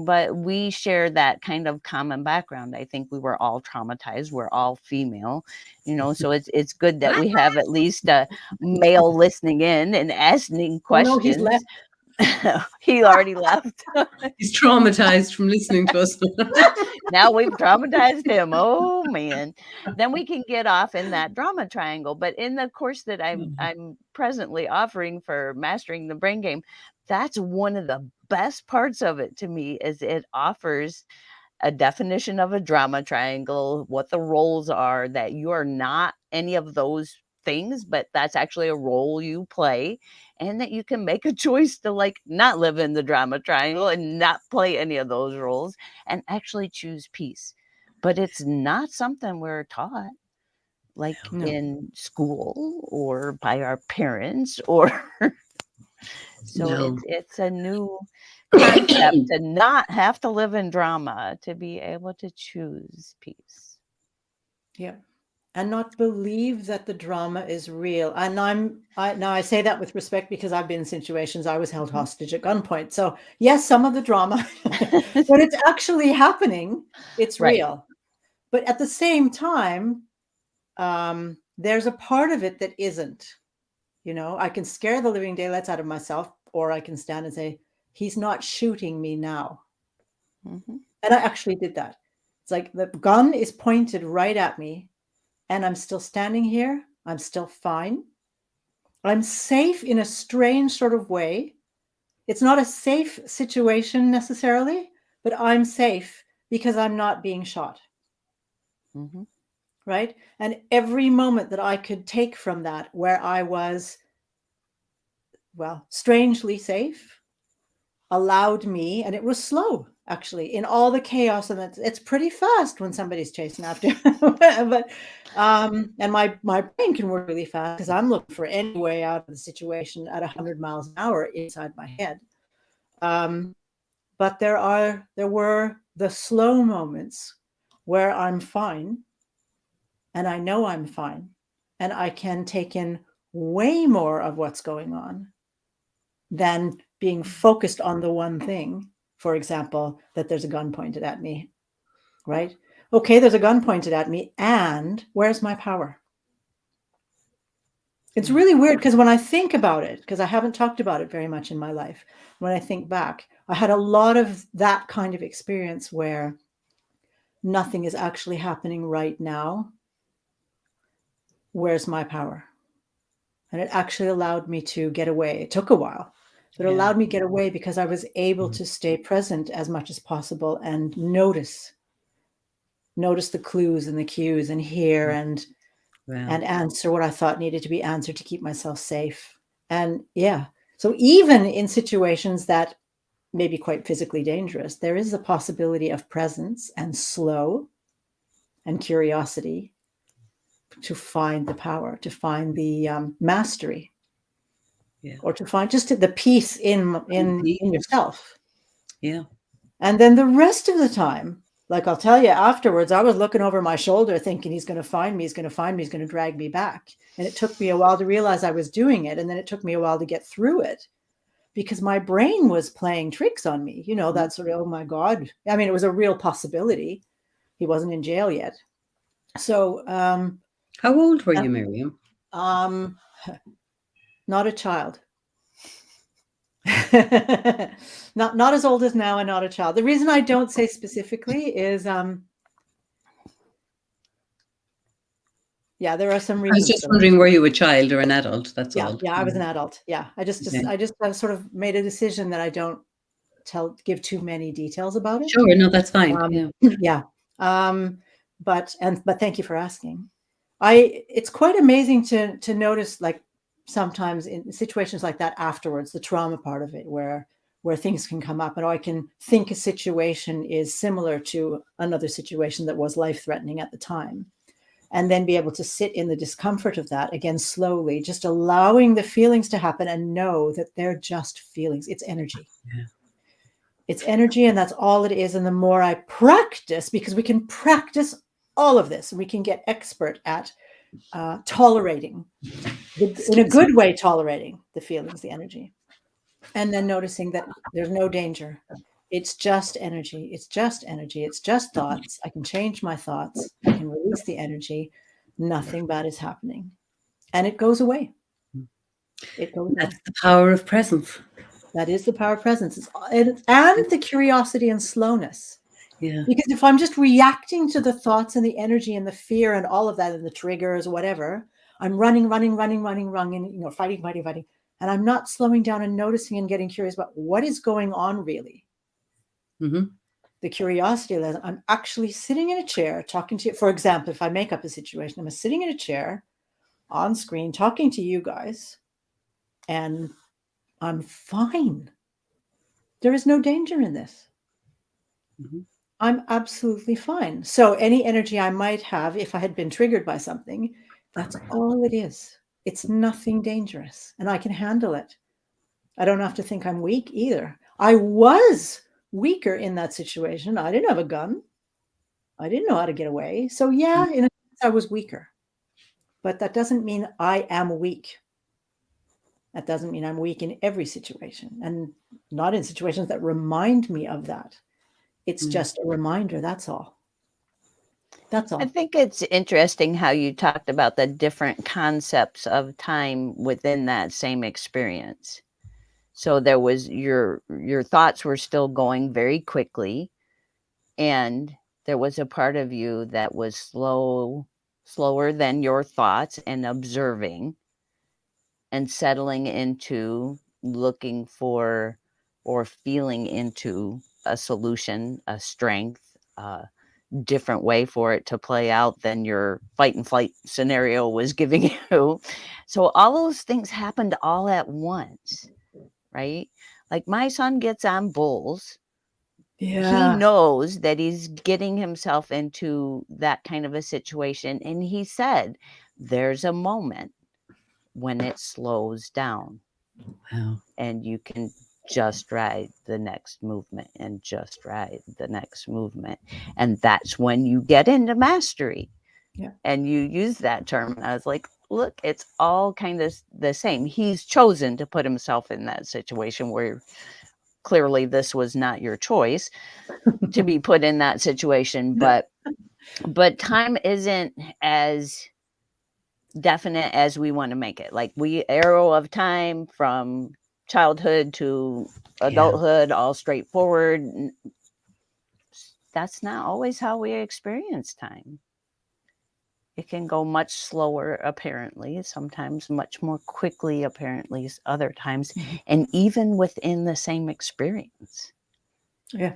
But we share that kind of common background. I think we were all traumatized. We're all female, so it's good that we have at least a male listening in and asking Oh no, he's questions. left. He already left. He's traumatized from listening to us. Now we've traumatized him. Oh man. Then we can get off in that drama triangle. But in the course that I'm presently offering for mastering the brain game, that's one of the best parts of it to me is it offers a definition of a drama triangle, what the roles are, that you are not any of those things, but that's actually a role you play, and that you can make a choice to like not live in the drama triangle and not play any of those roles and actually choose peace. But it's not something we're taught like in school or by our parents or so No. it's a new concept to not have to live in drama, to be able to choose peace. Yeah. And not believe that the drama is real. And now I say that with respect because I've been in situations I was held hostage at gunpoint. So yes, some of the drama, but it's actually happening. It's Right. real. But at the same time, there's a part of it that isn't. I can scare the living daylights out of myself, or I can stand and say, he's not shooting me now. Mm-hmm. And I actually did that. It's like the gun is pointed right at me, and I'm still standing here. I'm still fine. I'm safe in a strange sort of way. It's not a safe situation necessarily, but I'm safe because I'm not being shot. Mm-hmm. Right? And every moment that I could take from that where I was, well, strangely safe, allowed me, and it was slow actually in all the chaos, and it's pretty fast when somebody's chasing after but and my brain can work really fast because I'm looking for any way out of the situation at 100 miles an hour inside my head. But there were the slow moments where I'm fine, and I know I'm fine, and I can take in way more of what's going on than being focused on the one thing, for example, that there's a gun pointed at me right? Okay, there's a gun pointed at me, and where's my power? It's really weird because when I think about it, because I haven't talked about it very much in my life, when I think back, I had a lot of that kind of experience where nothing is actually happening right now. Where's my power? And it actually allowed me to get away. It took a while, but it allowed me to get away because I was able to stay present as much as possible and notice the clues and the cues and hear and answer what I thought needed to be answered to keep myself safe. And so even in situations that may be quite physically dangerous, there is a possibility of presence and slow and curiosity to find the power, to find the mastery, or to find just the peace in yourself. Yeah. And then the rest of the time, like I'll tell you afterwards, I was looking over my shoulder thinking he's going to find me, he's going to find me, he's going to drag me back. And it took me a while to realize I was doing it. And then it took me a while to get through it because my brain was playing tricks on me. You know, that sort of, oh my God. I mean, it was a real possibility. He wasn't in jail yet. So, how old were you, Miriam? Not a child. not as old as now and not a child. The reason I don't say specifically is there are some reasons. I was just wondering, were you a child or an adult? That's all. Yeah, I was an adult. Yeah, I just sort of made a decision that I don't give too many details about it. Sure, no, that's fine. But thank you for asking. It's quite amazing to notice, like, sometimes in situations like that afterwards, the trauma part of it, where things can come up, and I can think a situation is similar to another situation that was life-threatening at the time, and then be able to sit in the discomfort of that again, slowly, just allowing the feelings to happen and know that they're just feelings. It's energy. It's energy, and that's all it is. And the more I practice, because we can practice all of this, and we can get expert at tolerating, in a good way, tolerating the feelings, the energy, and then noticing that there's no danger. It's just energy. It's just energy. It's just thoughts. I can change my thoughts. I can release the energy. Nothing bad is happening. And it goes away. It goes away. That's the power of presence. That is the power of presence. And the curiosity and slowness. Yeah. Because if I'm just reacting to the thoughts and the energy and the fear and all of that and the triggers or whatever, I'm running, and, you know, fighting. And I'm not slowing down and noticing and getting curious about what is going on really. The curiosity, I'm actually sitting in a chair talking to you. For example, if I make up a situation, I'm sitting in a chair on screen talking to you guys, and I'm fine. There is no danger in this. I'm absolutely fine. So any energy I might have, if I had been triggered by something, that's all it is. It's nothing dangerous, and I can handle it. I don't have to think I'm weak either. I was weaker in that situation. I didn't have a gun. I didn't know how to get away. So in a sense, I was weaker. But that doesn't mean I am weak. That doesn't mean I'm weak in every situation, and not in situations that remind me of that. It's just a reminder. That's all. That's all. I think it's interesting how you talked about the different concepts of time within that same experience. So there was your thoughts were still going very quickly, and there was a part of you that was slower than your thoughts, and observing and settling into looking for or feeling into a solution, a strength, different way for it to play out than your fight and flight scenario was giving you. So all those things happened all at once, right? Like my son gets on bulls. Yeah. He knows that he's getting himself into that kind of a situation. And he said, there's a moment when it slows down. Wow. And you can just ride the next movement and just ride the next movement. And that's when you get into mastery. Yeah. And you use that term. And I was like, look, it's all kind of the same. He's chosen to put himself in that situation where clearly this was not your choice to be put in that situation, but time isn't as definite as we want to make it. Like, we arrow of time from childhood to adulthood, all straightforward. That's not always how we experience time. It can go much slower, apparently, sometimes much more quickly, apparently, other times, and even within the same experience.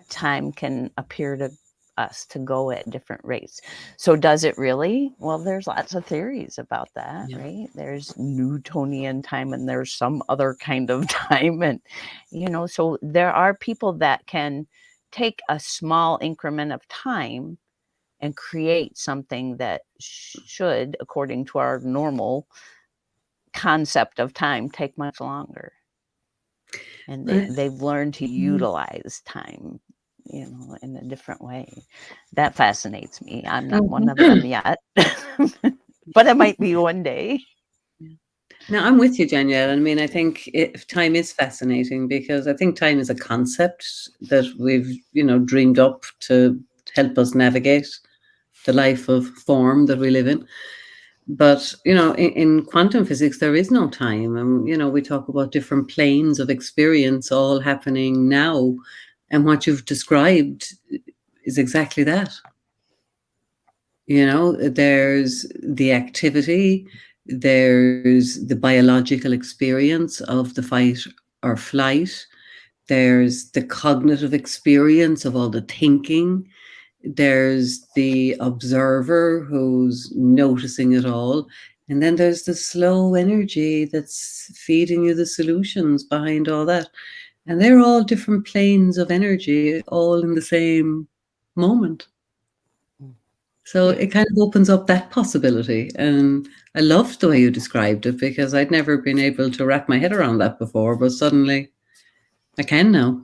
Time can appear to us to go at different rates. So does it really? Well, there's lots of theories about that, right? There's Newtonian time and there's some other kind of time. And, so there are people that can take a small increment of time and create something that should, according to our normal concept of time, take much longer. And they've learned to utilize time, in a different way. That fascinates me. I'm not one of them yet, but it might be one day. Now, I'm with you, Danielle. I mean, I think time is fascinating because I think time is a concept that we've, dreamed up to help us navigate the life of form that we live in. But, in quantum physics, there is no time. And, we talk about different planes of experience all happening now. And what you've described is exactly that. There's the activity, there's the biological experience of the fight or flight, there's the cognitive experience of all the thinking, there's the observer who's noticing it all, and then there's the slow energy that's feeding you the solutions behind all that. And they're all different planes of energy, all in the same moment. So it kind of opens up that possibility. And I loved the way you described it because I'd never been able to wrap my head around that before, but suddenly I can now,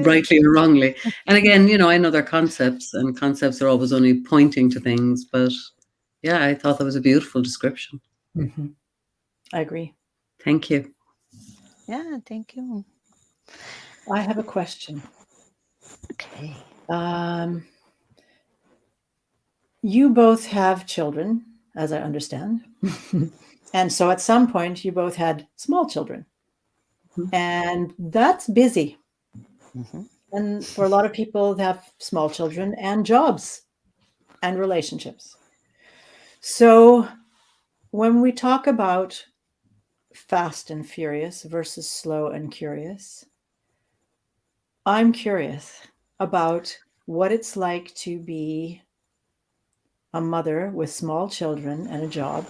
rightly or wrongly. And again, I know they're concepts, and concepts are always only pointing to things. But yeah, I thought that was a beautiful description. Mm-hmm. I agree. Thank you. Yeah, thank you. I have a question. Okay. You both have children, as I understand. And so at some point, you both had small children. And that's busy. And for a lot of people, they have small children and jobs and relationships. So when we talk about fast and furious versus slow and curious, I'm curious about what it's like to be a mother with small children and a job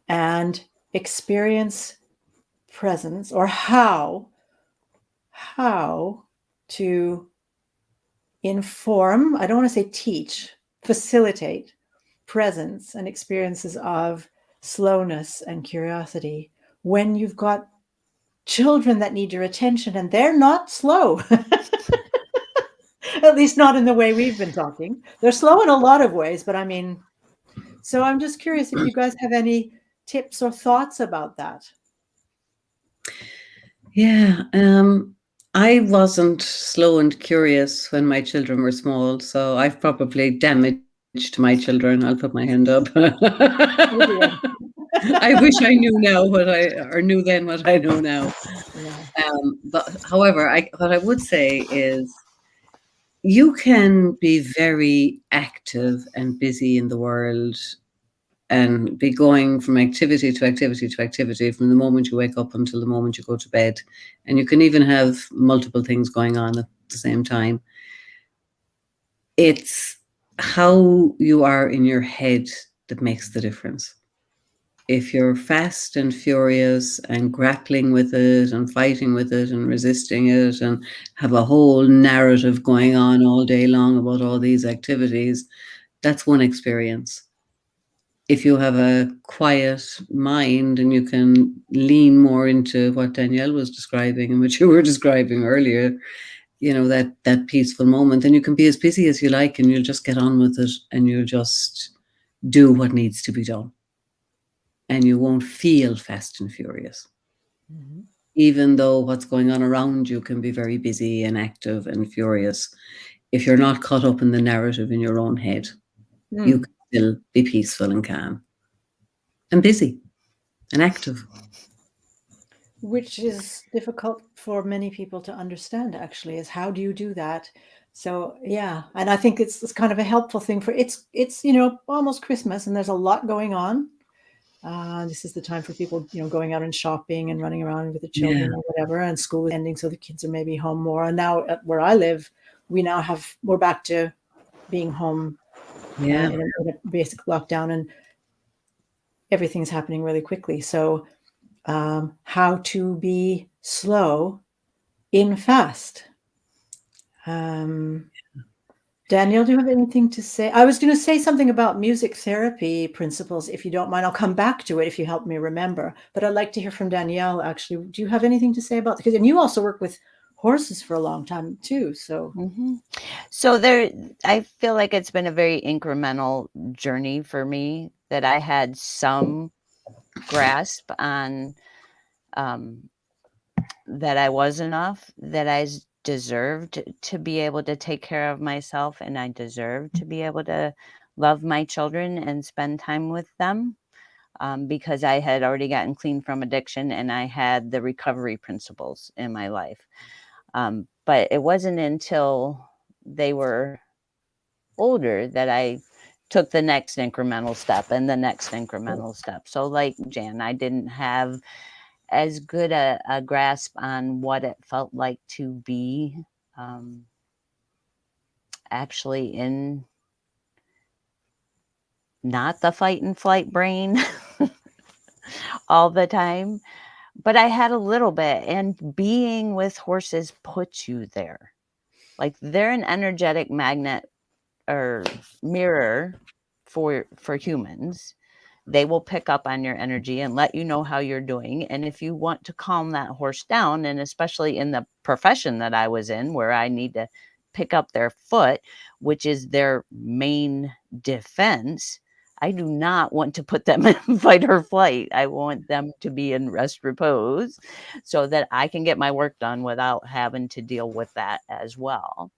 and experience presence, or how to inform, I don't want to say teach, facilitate presence and experiences of slowness and curiosity when you've got children that need your attention and they're not slow. At least not in the way we've been talking. They're slow in a lot of ways, but so I'm just curious if you guys have any tips or thoughts about that. Yeah, I wasn't slow and curious when my children were small, so I've probably damaged my children. I'll put my hand up. I wish I knew now knew then what I know now. Yeah. But however, what I would say is you can be very active and busy in the world and be going from activity to activity to activity from the moment you wake up until the moment you go to bed. And you can even have multiple things going on at the same time. It's how you are in your head that makes the difference. If you're fast and furious and grappling with it and fighting with it and resisting it and have a whole narrative going on all day long about all these activities, that's one experience. If you have a quiet mind and you can lean more into what Danielle was describing and what you were describing earlier, that peaceful moment, then you can be as busy as you like and you'll just get on with it and you'll just do what needs to be done. And you won't feel fast and furious. Mm-hmm. even though what's going on around you can be very busy and active and furious. If you're not caught up in the narrative in your own head, you Mm. can still be peaceful and calm and busy and active. Which is difficult for many people to understand, actually, is how do you do that? So yeah, and I think it's kind of a helpful thing for it's almost Christmas and there's a lot going on. This is the time for people going out and shopping and running around with the Yeah, children or whatever, and school is ending, so the kids are maybe home more. And now where I live, we're back to being home yeah, in a basic lockdown, and everything's happening really quickly. So how to be slow in fast. Danielle, do you have anything to say? I was going to say something about music therapy principles, if you don't mind. I'll come back to it if you help me remember. But I'd like to hear from Danielle, actually. Do you have anything to say about because and you also work with horses for a long time too. So So I feel like it's been a very incremental journey for me, that I had some grasp on that I was enough, that I deserved to be able to take care of myself, and I deserved to be able to love my children and spend time with them, because I had already gotten clean from addiction and I had the recovery principles in my life. But it wasn't until they were older that I took the next incremental step and the next incremental step. So, like Jan, I didn't have as good a grasp on what it felt like to be actually in not the fight and flight brain all the time. But I had a little bit, and being with horses puts you there. Like, they're an energetic magnet or mirror for humans. They will pick up on your energy and let you know how you're doing. And if you want to calm that horse down, and especially in the profession that I was in, where I need to pick up their foot, which is their main defense, I do not want to put them in fight or flight. I want them to be in rest repose so that I can get my work done without having to deal with that as well.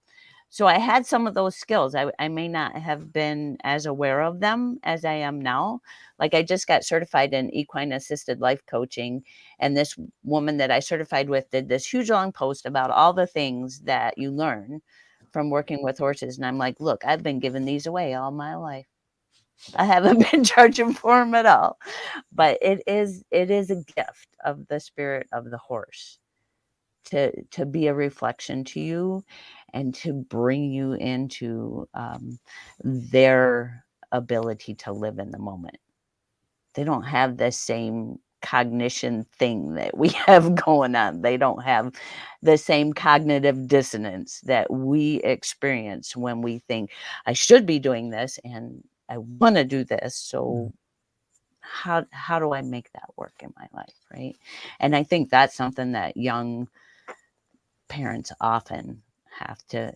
So I had some of those skills. I may not have been as aware of them as I am now. Like, I just got certified in equine assisted life coaching. And this woman that I certified with did this huge long post about all the things that you learn from working with horses. And I'm like, look, I've been giving these away all my life. I haven't been charging for them at all. But it is a gift of the spirit of the horse to be a reflection to you and to bring you into their ability to live in the moment. They don't have the same cognition thing that we have going on. They don't have the same cognitive dissonance that we experience when we think, I should be doing this and I want to do this. So how do I make that work in my life, right? And I think that's something that young parents often have to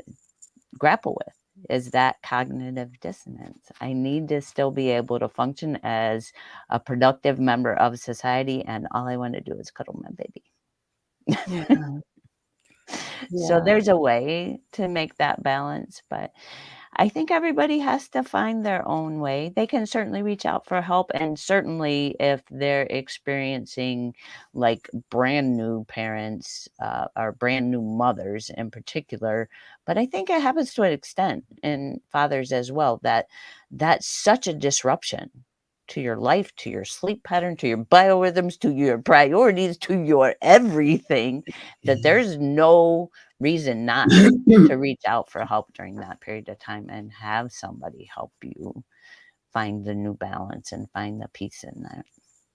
grapple with, is that cognitive dissonance. I need to still be able to function as a productive member of society, and all I want to do is cuddle my baby. yeah, So yeah. there's a way to make that balance, but I think everybody has to find their own way. They can certainly reach out for help, and certainly if they're experiencing like brand new parents or brand new mothers in particular, but I think it happens to an extent in fathers as well, that that's such a disruption to your life, to your sleep pattern, to your biorhythms, to your priorities, to your everything, that there's no reason not to reach out for help during that period of time and have somebody help you find the new balance and find the peace in that.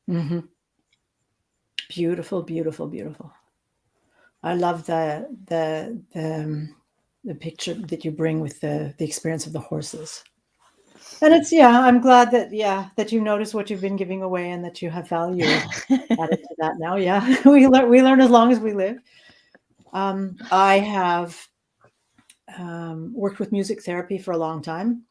Mm-hmm. Beautiful, beautiful, beautiful. I love the picture that you bring with the experience of the horses. And it's I'm glad that that you notice what you've been giving away and that you have value added to that now. Yeah, we learn as long as we live. I have worked with music therapy for a long time,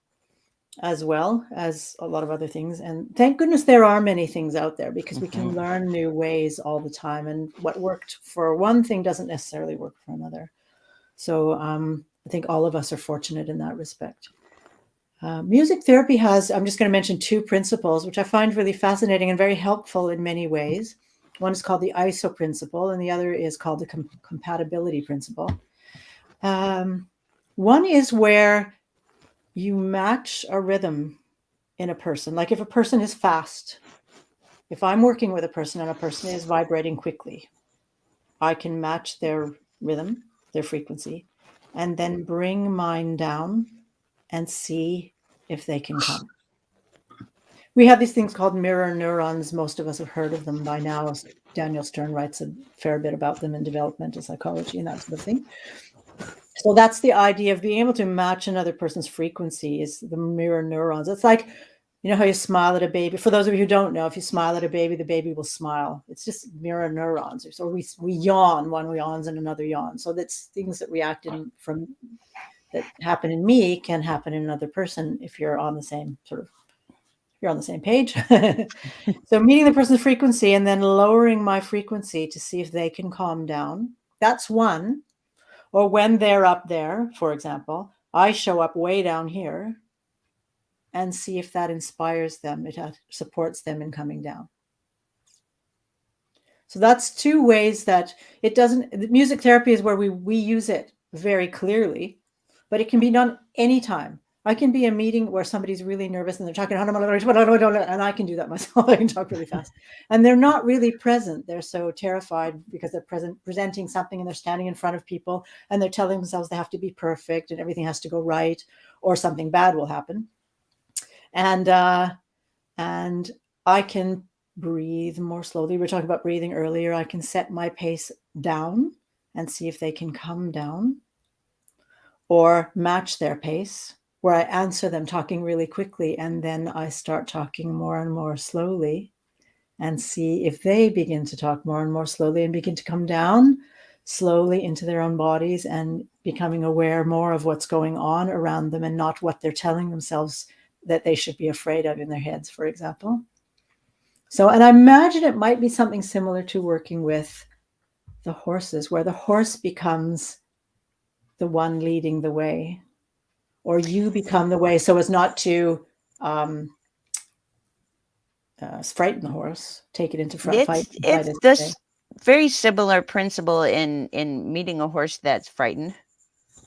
as well as a lot of other things. And thank goodness there are many things out there, because we can Mhm. learn new ways all the time. And what worked for one thing doesn't necessarily work for another. So I think all of us are fortunate in that respect. Music therapy has, I'm just going to mention two principles, which I find really fascinating and very helpful in many ways. One is called the ISO principle, and the other is called the compatibility principle. One is where you match a rhythm in a person. Like if a person is fast, if I'm working with a person and a person is vibrating quickly, I can match their rhythm, their frequency, and then bring mine down and see if they can come. We have these things called mirror neurons. Most of us have heard of them by now. Daniel Stern writes a fair bit about them in developmental psychology and that sort of thing. So that's the idea of being able to match another person's frequency, is the mirror neurons. It's like, you know how you smile at a baby? For those of you who don't know, if you smile at a baby, the baby will smile. It's just mirror neurons. So we yawn, one yawns and another yawns. So that's things that react in from that happen in me can happen in another person if you're on the same sort of, you're on the same page. So meeting the person's frequency and then lowering my frequency to see if they can calm down. That's one. Or when they're up there, for example, I show up way down here and see if that inspires them, it supports them in coming down. So that's two ways that it doesn't, music therapy is where we use it very clearly, but it can be done anytime. I can be in a meeting where somebody's really nervous and they're talking, and I can do that myself. I can talk really fast. And they're not really present. They're so terrified because they're presenting something and they're standing in front of people and they're telling themselves they have to be perfect and everything has to go right or something bad will happen. And I can breathe more slowly. We were talking about breathing earlier. I can set my pace down and see if they can come down or match their pace, where I answer them talking really quickly and then I start talking more and more slowly and see if they begin to talk more and more slowly and begin to come down slowly into their own bodies and becoming aware more of what's going on around them and not what they're telling themselves that they should be afraid of in their heads, for example. So, and I imagine it might be something similar to working with the horses, where the horse becomes the one leading the way, or you become the way, so as not to frighten the horse, take it into fight. It's this very similar principle in meeting a horse that's frightened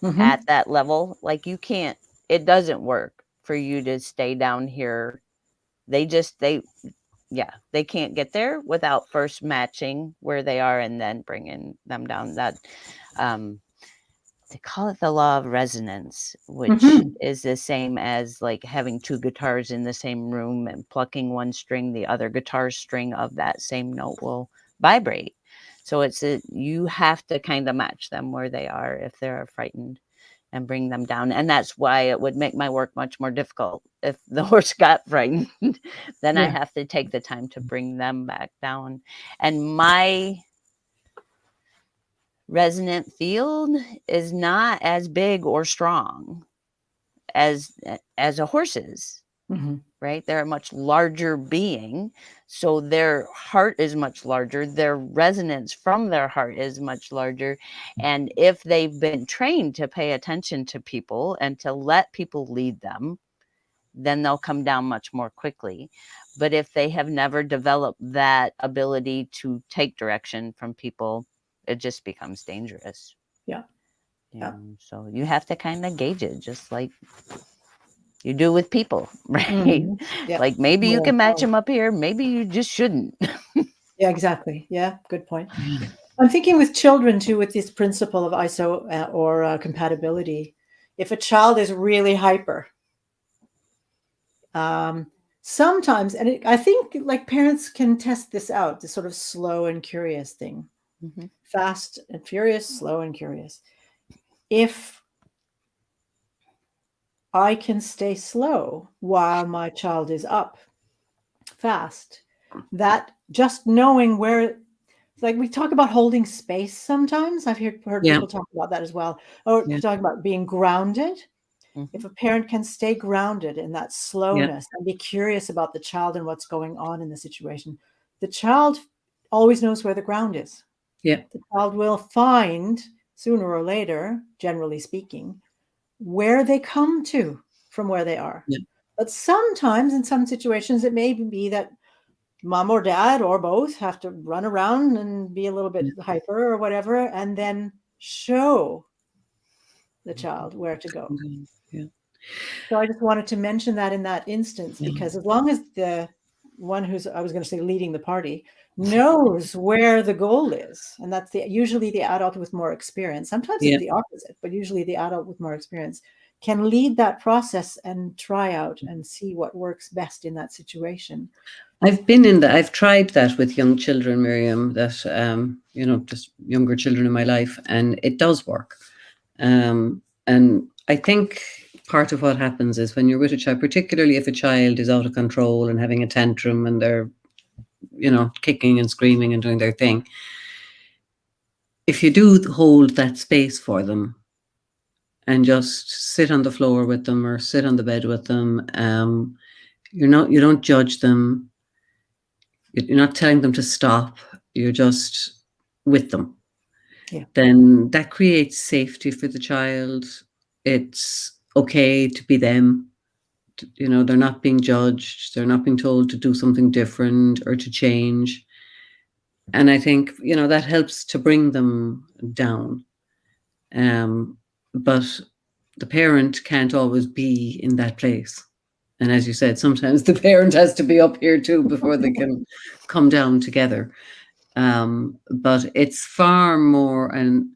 at that level. Like you can't, it doesn't work for you to stay down here. They can't get there without first matching where they are and then bringing them down. That they call it the law of resonance, which is the same as like having two guitars in the same room and plucking one string, the other guitar string of that same note will vibrate. So you have to kind of match them where they are if they're frightened and bring them down. And that's why it would make my work much more difficult. If the horse got frightened, then I have to take the time to bring them back down. And my resonant field is not as big or strong as a horse's. Right? They're a much larger being, so their heart is much larger, their resonance from their heart is much larger, and if they've been trained to pay attention to people and to let people lead them, then they'll come down much more quickly. But if they have never developed that ability to take direction from people, it just becomes dangerous. So you have to kind of gauge it, just like you do with people, right? Like maybe you can match them up here, maybe you just shouldn't. Yeah, exactly. Yeah, good point. I'm thinking with children too, with this principle of ISO or compatibility. If a child is really hyper, sometimes, and I think like parents can test this out, this sort of slow and curious thing. Fast and furious, slow and curious. If I can stay slow while my child is up fast, that just knowing where, like we talk about holding space sometimes. I've heard people talk about that as well. Or talk about being grounded. If a parent can stay grounded in that slowness and be curious about the child and what's going on in the situation, the child always knows where the ground is. Yeah. The child will find sooner or later, generally speaking, where they come to from where they are. Yeah. But sometimes in some situations, it may be that mom or dad or both have to run around and be a little bit hyper or whatever, and then show the child where to go. Yeah. So I just wanted to mention that in that instance, because as long as the one who's, I was going to say leading the party, knows where the goal is, and that's usually the adult with more experience. Sometimes it's the opposite, but usually the adult with more experience can lead that process and try out and see what works best in that situation. I've tried that with young children, Miriam, that, just younger children in my life, and it does work. And I think part of what happens is when you're with a child, particularly if a child is out of control and having a tantrum and they're, kicking and screaming and doing their thing, if you do hold that space for them and just sit on the floor with them or sit on the bed with them, you don't judge them. You're not telling them to stop. You're just with them. Yeah. Then that creates safety for the child. It's okay to be them. They're not being judged. They're not being told to do something different or to change. And I think, that helps to bring them down. But the parent can't always be in that place. And as you said, sometimes the parent has to be up here too before they can come down together. But it's far more, and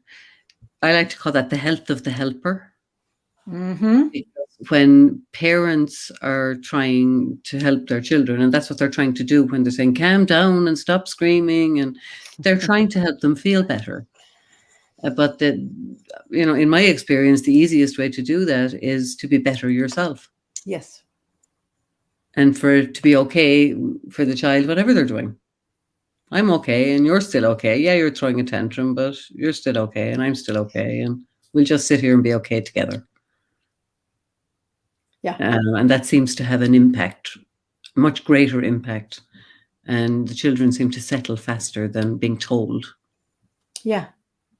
I like to call that the health of the helper. Mm-hmm. Because when parents are trying to help their children, and that's what they're trying to do when they're saying, calm down and stop screaming, and they're trying to help them feel better. But in my experience, the easiest way to do that is to be better yourself. Yes. And for it to be okay for the child, whatever they're doing. I'm okay, and you're still okay. Yeah, you're throwing a tantrum, but you're still okay, and I'm still okay, and we'll just sit here and be okay together. Yeah. And that seems to have an impact, much greater impact, and the children seem to settle faster than being told. Yeah.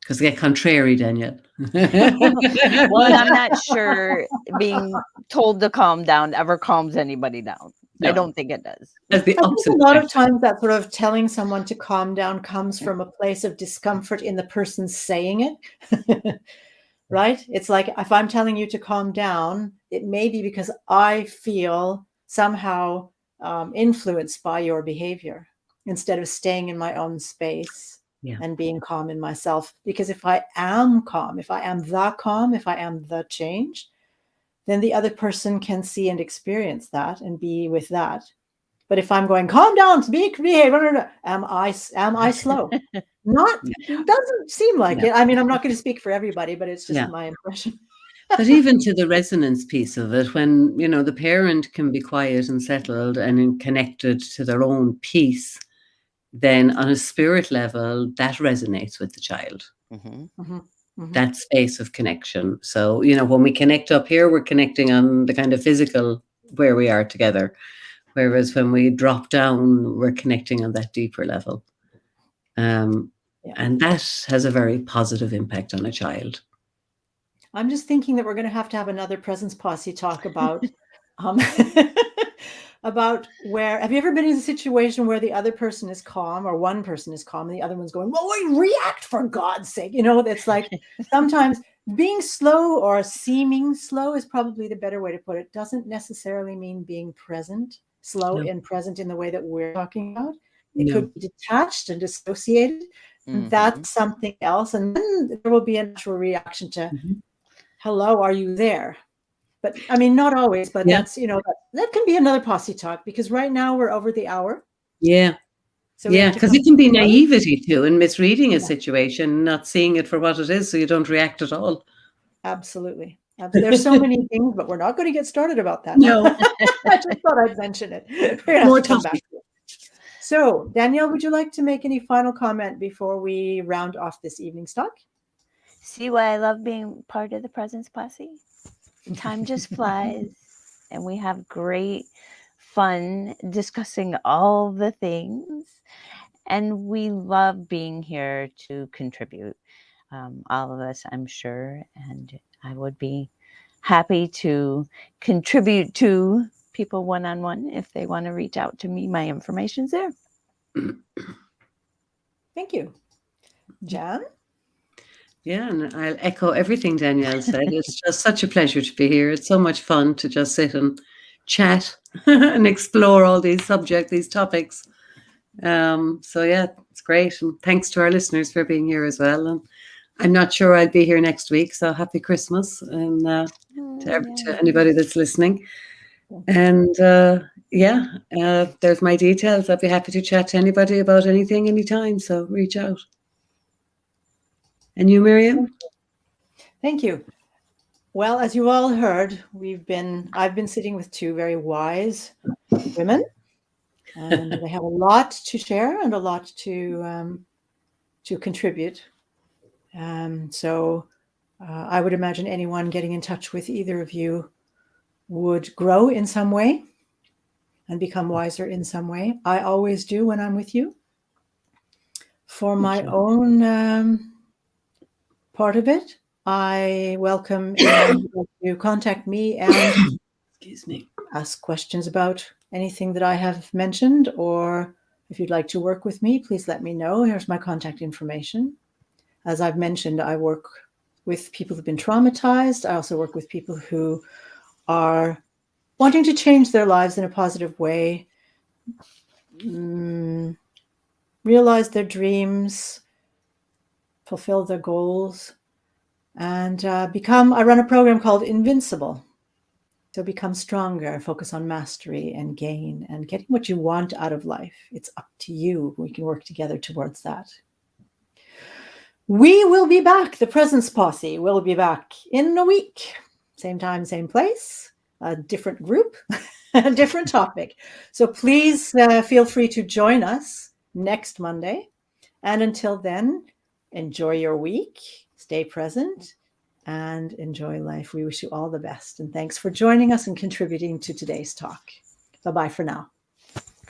Because they get contrary, Danielle. Well, I'm not sure being told to calm down ever calms anybody down. No. I don't think it does. That's the opposite. A lot of times that sort of telling someone to calm down comes from a place of discomfort in the person saying it. Right? It's like, if I'm telling you to calm down, it may be because I feel somehow influenced by your behavior instead of staying in my own space. Yeah. And being calm in myself. Because if I am calm, if I am the change, then the other person can see and experience that and be with that. But if I'm going, calm down, behave, am I slow? Not, doesn't seem like it. I mean, I'm not going to speak for everybody, but it's just my impression. But even to the resonance piece of it, when, the parent can be quiet and settled and connected to their own peace, then on a spirit level, that resonates with the child. Mm-hmm. Mm-hmm. Mm-hmm. That space of connection. So, when we connect up here, we're connecting on the kind of physical where we are together. Whereas when we drop down, we're connecting on that deeper level. And that has a very positive impact on a child. I'm just thinking that we're going to have another Presence Posse talk about about where, have you ever been in a situation where the other person is calm or one person is calm and the other one's going, well, react for God's sake. It's like sometimes being slow or seeming slow is probably the better way to put it. Doesn't necessarily mean being present, slow and present in the way that we're talking about. It could be detached and dissociated. Mm-hmm. That's something else. And then there will be a natural reaction to, hello, are you there? But I mean, not always, but that's, that can be another Posse talk, because right now we're over the hour. Yeah. So because it can be naivety too, and misreading a situation, not seeing it for what it is, so you don't react at all. Absolutely. There's so many things, but we're not going to get started about that. No. I just thought I'd mention it. We're going to come back. So, Danielle, would you like to make any final comment before we round off this evening's talk? See why I love being part of the Presence Posse? Time just flies, and we have great fun discussing all the things. And we love being here to contribute. All of us, I'm sure. And I would be happy to contribute to people one-on-one if they want to reach out to me. My information's there. Thank you. Jan? Yeah, and I'll echo everything Danielle said. It's just such a pleasure to be here. It's so much fun to just sit and chat and explore all these subjects, these topics. So yeah, it's great. And thanks to our listeners for being here as well. And I'm not sure I'll be here next week, so happy Christmas and to anybody that's listening. And there's my details. I'd be happy to chat to anybody about anything, anytime. So reach out. And you, Miriam? Thank you. Well, as you all heard, I've been sitting with two very wise women, and they have a lot to share and a lot to contribute. So I would imagine anyone getting in touch with either of you would grow in some way and become wiser in some way. I always do when I'm with you. For my own part of it, I welcome anyone to contact me and ask questions about anything that I have mentioned, or if you'd like to work with me, please let me know. Here's my contact information. As I've mentioned, I work with people who've been traumatized. I also work with people who are wanting to change their lives in a positive way, realize their dreams, fulfill their goals, and I run a program called Invincible. So become stronger, focus on mastery and gain and getting what you want out of life. It's up to you. We can work together towards that. We will be back. The Presence Posse will be back in a week. Same time, same place, a different group, a different topic. So please feel free to join us next Monday. And until then, enjoy your week, stay present, and enjoy life. We wish you all the best. And thanks for joining us and contributing to today's talk. Bye-bye for now.